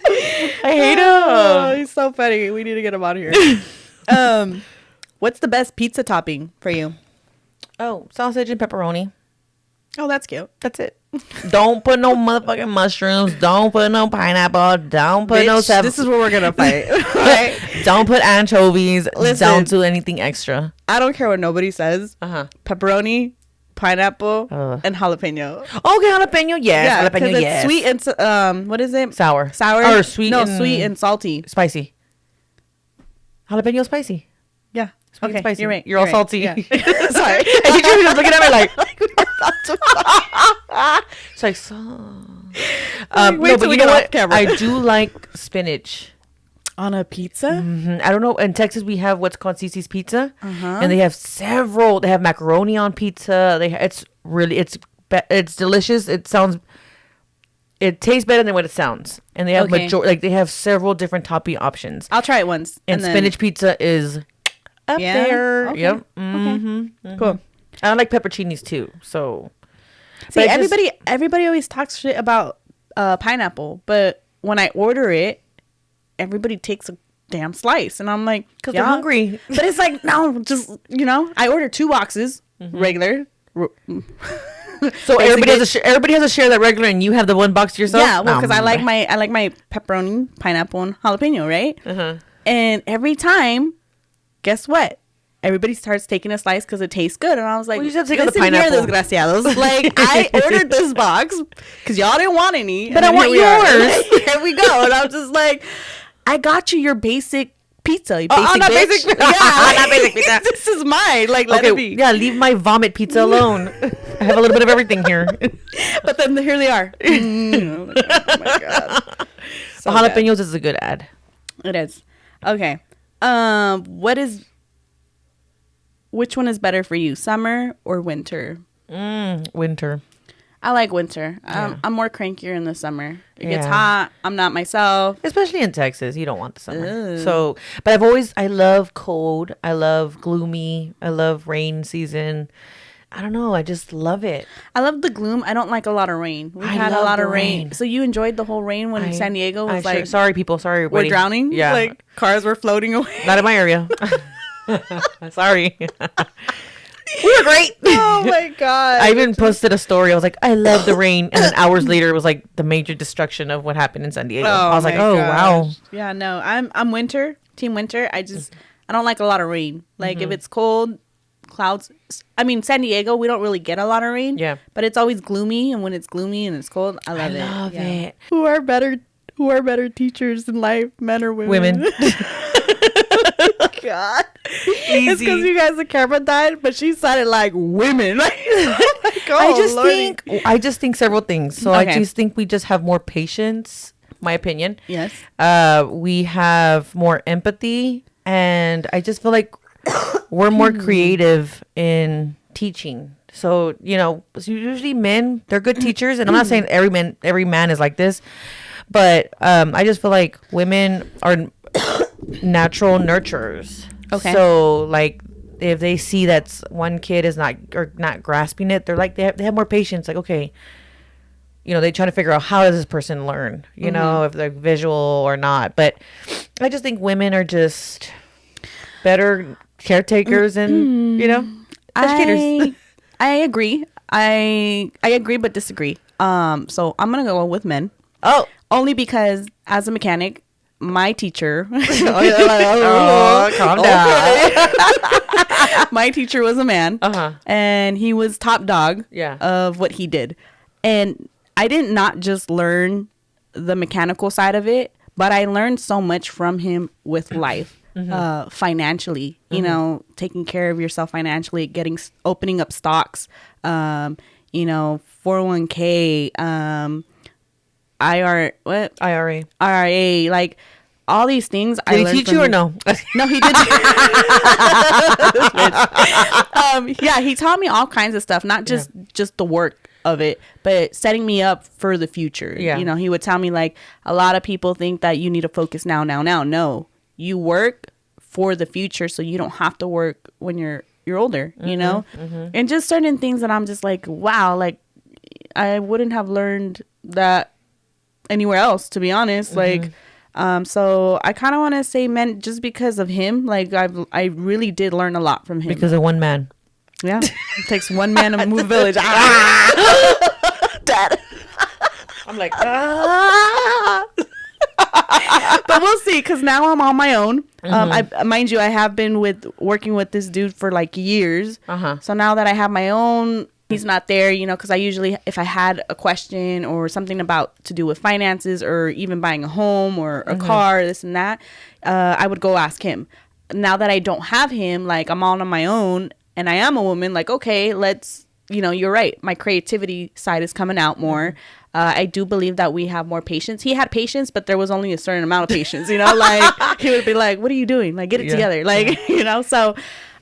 I hate him. Oh, he's so funny. We need to get him out of here. What's the best pizza topping for you? Oh, sausage and pepperoni. Oh, that's cute. That's it. Don't put no motherfucking mushrooms. Don't put no pineapple. Don't put no This is where we're gonna fight. Right? Don't put anchovies. Listen, don't do anything extra. I don't care what nobody says. Pepperoni, pineapple, and jalapeno. Okay, jalapeno, yes. Yeah, jalapeno, it's yes. Sweet and what is it? Sour. Or sweet. No, sweet and salty. Spicy. Jalapeno spicy. Yeah. Sweet okay, and spicy. You're right. You're all salty. Yeah. Sorry. I think you were just looking at me like it's like so. No, but you know what? I do like spinach on a pizza. Mm-hmm. I don't know. In Texas, we have what's called Cece's Pizza, and they have several. They have macaroni on pizza. It's delicious. It tastes better than what it sounds, and they have they have several different topping options. I'll try it once. And spinach pizza is up there. Okay. Yep. Okay. Mm-hmm. Cool. I like pepperoncinis too. So, see, everybody always talks shit about pineapple, but when I order it, everybody takes a damn slice, and I'm like, because they're hungry. But it's like, no, just I ordered 2 boxes, regular. So everybody has a share that regular, and you have the 1 box to yourself. Yeah, well, because I like my pepperoni, pineapple, and jalapeno, right? And every time, guess what? Everybody starts taking a slice because it tastes good, and I was like, well, you just have to take the pineapple. Here, desgraciados. Like, I ordered this box because y'all didn't want any, but I want yours. Here we go, and I'm just like, I got you your basic pizza. Basic not bitch. basic pizza. Yeah, not basic pizza. This is mine. Like, let it be. Yeah, leave my vomit pizza alone. I have a little bit of everything here. But then here they are. Oh my god. So jalapenos is a good ad. It is. Okay. Which one is better for you, summer or winter? Winter. I like winter. I'm more crankier in the summer. It gets hot. I'm not myself. Especially in Texas. You don't want the summer. So, but I love cold. I love gloomy. I love rain season. I don't know. I just love it. I love the gloom. I don't like a lot of rain. We had a lot of rain. So you enjoyed the whole rain when San Diego was like... Sorry, people. Sorry, everybody. We're drowning? Yeah. Like cars were floating away. Not in my area. Sorry. We were great. Oh my god. I even posted a story. I was like, I love the rain, and then hours later it was like the major destruction of what happened in San Diego. I was like, oh wow. Yeah, no. I'm winter, team winter. I don't like a lot of rain. Like if it's cold, clouds. I mean, San Diego, we don't really get a lot of rain. Yeah. But it's always gloomy, and when it's gloomy and it's cold, I love it. Who are better teachers in life, men or women? Women. God. Easy. It's because you guys, the camera died, but she sounded like women. Like, I just think several things. So I just think we just have more patience, my opinion. Yes. We have more empathy, and I just feel like we're more creative in teaching. So, usually men, they're good teachers, and I'm not saying every man is like this, but I just feel like women are natural nurturers. Okay. So like if they see that one kid is not grasping it, they're like they have more patience. Like, okay, they try to figure out how does this person learn, if they're visual or not. But I just think women are just better caretakers and educators. I agree. I agree but disagree. So I'm gonna go with men. Oh, only because as a mechanic, my teacher calm down. My teacher was a man, and he was top dog of what he did. And I did not just learn the mechanical side of it, but I learned so much from him with life. Financially, taking care of yourself financially, opening up stocks, 401k, IRA, like all these things. Did he teach you or no? No, he didn't. Yeah, he taught me all kinds of stuff, not just the work of it, but setting me up for the future. Yeah. You know, he would tell me like, a lot of people think that you need to focus now. No, you work for the future, so you don't have to work when you're older, you know? And just certain things that I'm just like, wow, like I wouldn't have learned that anywhere else, to be honest. Like, so I kind of want to say, men, just because of him, like I really did learn a lot from him. Because of one man. Yeah. It takes one man to move a village. Dad. I'm like, but we'll see, because now I'm on my own. Mind you, I have been working with this dude for like years. So now that I have my own, he's not there, you know, because I usually, if I had a question or something to do with finances or even buying a home or a car, this and that, I would go ask him. Now that I don't have him, like I'm all on my own and I am a woman, like, okay, let's, you know, you're right. My creativity side is coming out more. I do believe that we have more patience. He had patience, but there was only a certain amount of patience, you know, like he would be like, what are you doing? Like, get it together. Like, you know, so,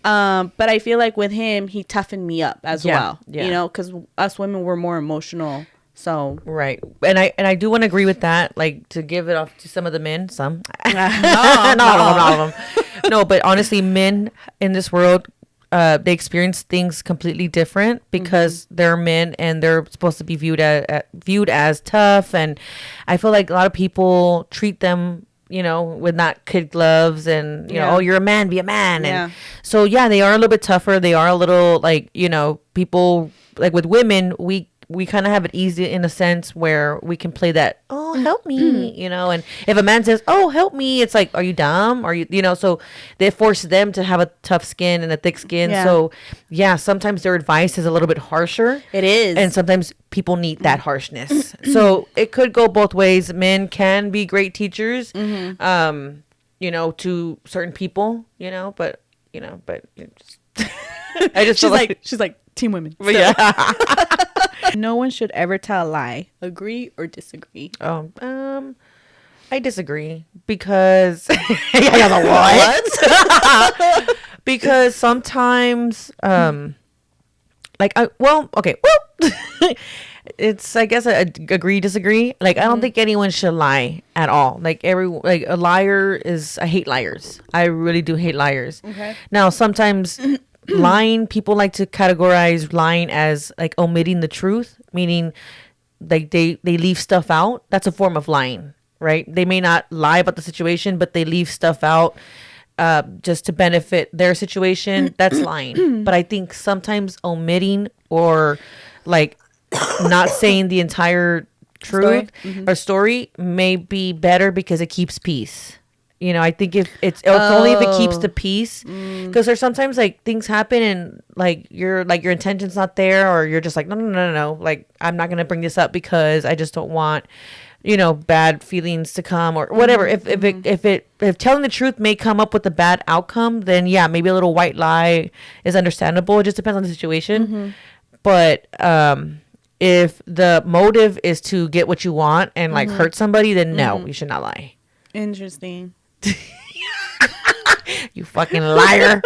but I feel like with him, he toughened me up as well, you know, because us women were more emotional. So, right. And I do want to agree with that. Like, to give it off to some of the men, some, not all of them. No, but honestly, men in this world, they experience things completely different because they're men and they're supposed to be viewed as tough. And I feel like a lot of people treat them, you know, with not kid gloves and, you know, oh, you're a man, be a man. And so, yeah, they are a little bit tougher. They are a little like, you know, people like with women, we kind of have it easy in a sense where we can play that, oh, help me, you know, and if a man says, oh, help me, it's like, are you dumb? Are you know, so they force them to have a tough skin and a thick skin. So yeah, sometimes their advice is a little bit harsher. It is. And sometimes people need that harshness. So it could go both ways. Men can be great teachers, you know, to certain people, you know, but just, I just she's like team women. But yeah. No one should ever tell a lie. Agree or disagree? I disagree because what? Because sometimes it's, I guess, I agree, disagree. Like, I don't think anyone should lie at all. Like, a liar is, I hate liars. I really do hate liars. Okay. Now, sometimes lying, people like to categorize lying as like omitting the truth, meaning like they leave stuff out. That's a form of lying, right? They may not lie about the situation, but they leave stuff out just to benefit their situation. That's lying. But I think sometimes omitting or like not saying the entire truth or story may be better because it keeps peace. You know, I think if it's only if it keeps the peace, because there's sometimes like things happen and like your intention's not there, or you're just like, no, like I'm not gonna bring this up because I just don't want, you know, bad feelings to come or whatever. If telling the truth may come up with a bad outcome, then yeah, maybe a little white lie is understandable. It just depends on the situation. But if the motive is to get what you want and like hurt somebody, then no, you should not lie. Interesting. You fucking liar.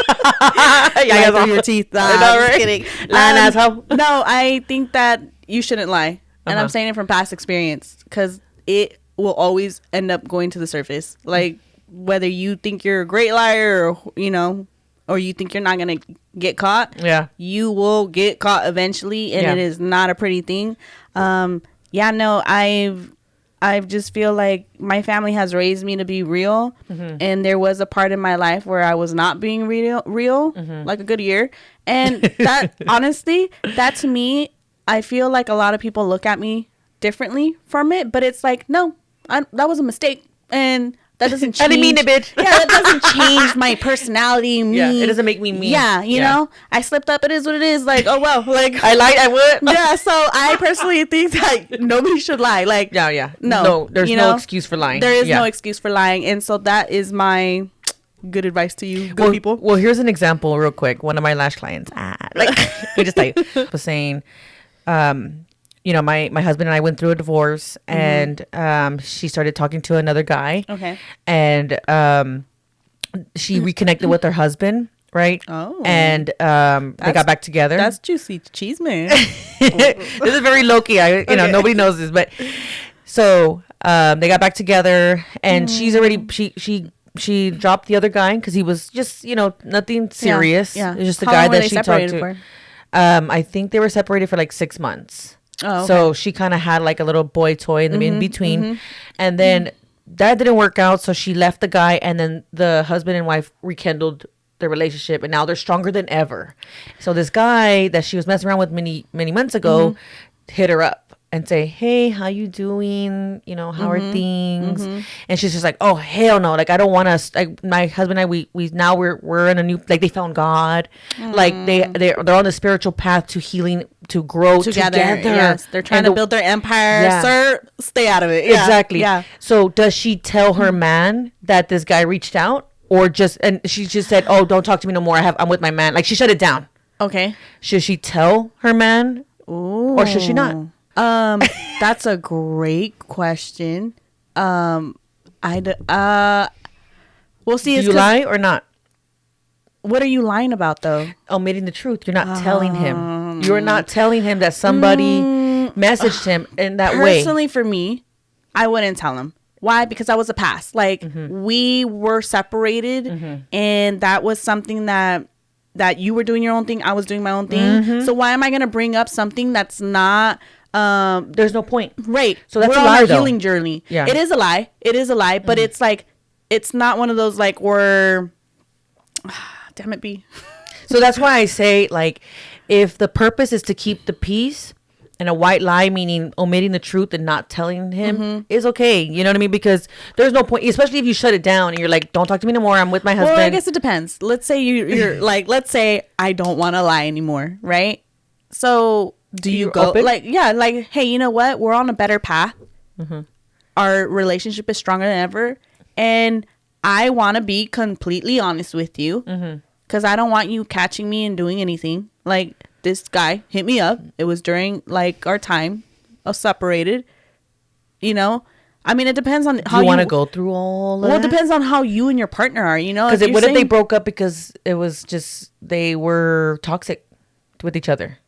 Lie through your teeth. I know, right? Kidding. Lying asshole. No, I think that you shouldn't lie. And I'm saying it from past experience because it will always end up going to the surface. Like, whether you think you're a great liar or, you know, or you think you're not going to get caught. Yeah. You will get caught eventually, and it is not a pretty thing. I just feel like my family has raised me to be real. And there was a part in my life where I was not being real, like a good year. And that, honestly, that to me, I feel like a lot of people look at me differently from it. But it's like, no, that was a mistake. And that doesn't change. I didn't mean it, bitch. Yeah, that doesn't change my personality. Yeah, it doesn't make me mean. Yeah, you know, I slipped up. It is what it is. Like, oh well. Like, I would. Yeah. So I personally think that nobody should lie. Like, no, there's no excuse for lying. There is no excuse for lying, and so that is my good advice to you, good people. Well, here's an example, real quick. One of my lash clients, we just was saying, you know, my husband and I went through a divorce, and she started talking to another guy. Okay. And she reconnected with her husband, right? Oh. And they got back together. That's juicy cheese, man. This is very low-key. Nobody knows this, but so they got back together, and she's already she dropped the other guy because he was just nothing serious. Yeah. It was just the guy that she talked to. For? I think they were separated for like 6 months. Oh, okay. So she kind of had like a little boy toy in between, and then that didn't work out. So she left the guy, and then the husband and wife rekindled their relationship, and now they're stronger than ever. So this guy that she was messing around with many months ago hit her up and say, hey, how you doing? How are things? And she's just like, oh, hell no. Like, I don't want to, like, my husband and I, we're in a new, like, they found God. Like, they're on the spiritual path to healing, to grow together. Yes. They're trying to build their empire. Yeah. Sir, stay out of it. Yeah. Exactly. Yeah. So does she tell her man that this guy reached out? Or and she just said, oh, don't talk to me no more. I'm with my man. Like, she shut it down. Okay. Should she tell her man? Ooh. Or should she not? That's a great question. We'll see. Do you lie or not? What are you lying about, though? Omitting the truth. You're not telling him. You're not telling him that somebody messaged him in that way. Personally, for me, I wouldn't tell him. Why? Because that was a past. Like, we were separated, and that was something that you were doing your own thing. I was doing my own thing. So why am I going to bring up something that's not... there's no point. Right. So that's we're a lie, on our though. healing journey. Yeah. It is a lie. But it's like, it's not one of those, like, we're... damn it, B. So that's why I say, like, if the purpose is to keep the peace, and a white lie, meaning omitting the truth and not telling him, is okay. You know what I mean? Because there's no point, especially if you shut it down and you're like, don't talk to me no more. I'm with my husband. Well, I guess it depends. Let's say you're like, let's say I don't want to lie anymore, right? So do you go open? like, yeah, like, hey, you know what? We're on a better path. Our relationship is stronger than ever. And I want to be completely honest with you because I don't want you catching me and doing anything. Like, this guy hit me up. It was during like our time of separated. I mean, it depends on how you want to go through all of that. Well, it depends on how you and your partner are. Because what if they broke up because it was just they were toxic with each other?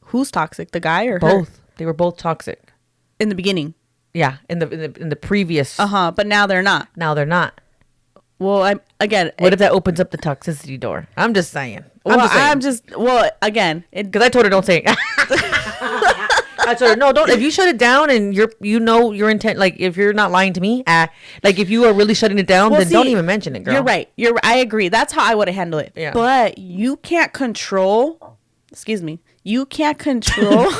Who's toxic, the guy or both? Her? They were both toxic in the beginning. Yeah, in the previous. But now they're not. Now they're not. Well, what if that opens up the toxicity door? I'm just saying. Again, because I told her don't say it. I told her no, don't. If you shut it down and your intent, like if you're not lying to me, like if you are really shutting it down, then don't even mention it, girl. You're right. I agree. That's how I would have handled it. Yeah. But you can't control. Excuse me. You can't control.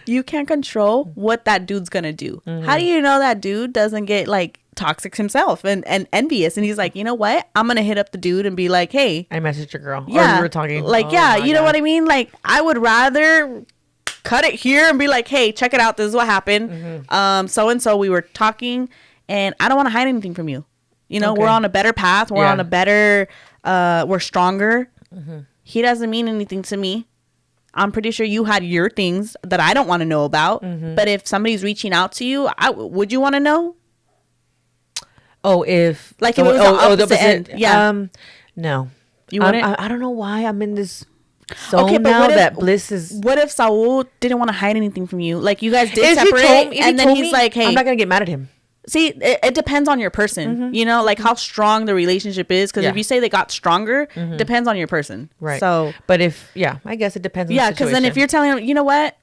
You can't control what that dude's gonna do. How do you know that dude doesn't get like toxic himself and envious, and he's like, you know what, I'm gonna hit up the dude and be like, hey, I messaged your girl, yeah, or we were talking, like, you know what I mean? Like, I would rather cut it here and be like, hey, check it out, this is what happened. So and so we were talking, and I don't want to hide anything from you. Okay. We're on a better path, we're on a better we're stronger. He doesn't mean anything to me. I'm pretty sure you had your things that I don't want to know about. But if somebody's reaching out to you, would you want to know? Oh, if like if it was the opposite end. Yeah. No. You wouldn't? I don't know why I'm in this zone now that bliss is. What if Saul didn't want to hide anything from you? Like, you guys did separate, and then he's like, hey, I'm not gonna get mad at him. See, it depends on your person, like how strong the relationship is. Because if you say they got stronger, depends on your person. Right. So, but I guess it depends on the situation. Because then if you're telling them, you know what,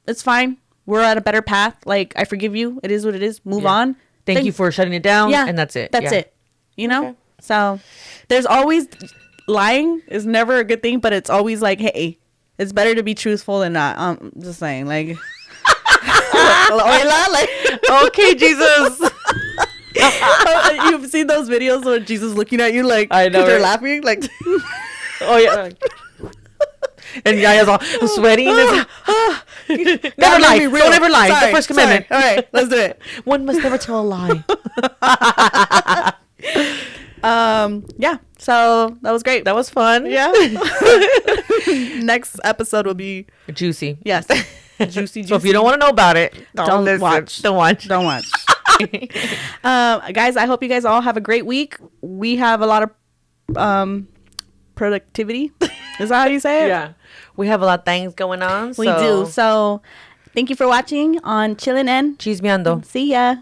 it's fine, we're at a better path, like, I forgive you, it is what it is, move on. Thank you for shutting it down. Yeah. And that's it. That's it. Okay. So there's always, lying is never a good thing, but it's always like, hey, it's better to be truthful than not. Just saying, like, okay, Jesus. You've seen those videos where Jesus looking at you like, I know, they're laughing, like, oh yeah. And Yaya's all sweating. Never lie. Don't ever lie. Sorry, the first commandment. All right, let's do it. One must never tell a lie. Yeah. So that was great. That was fun. Yeah. Next episode will be juicy. Yes. Juicy. So if you don't want to know about it, don't listen. Watch. Don't watch. Don't watch. Guys, I hope you guys all have a great week. We have a lot of productivity. Is that how you say it? Yeah. We have a lot of things going on. We do. So thank you for watching on Chillin and Chismeando. See ya.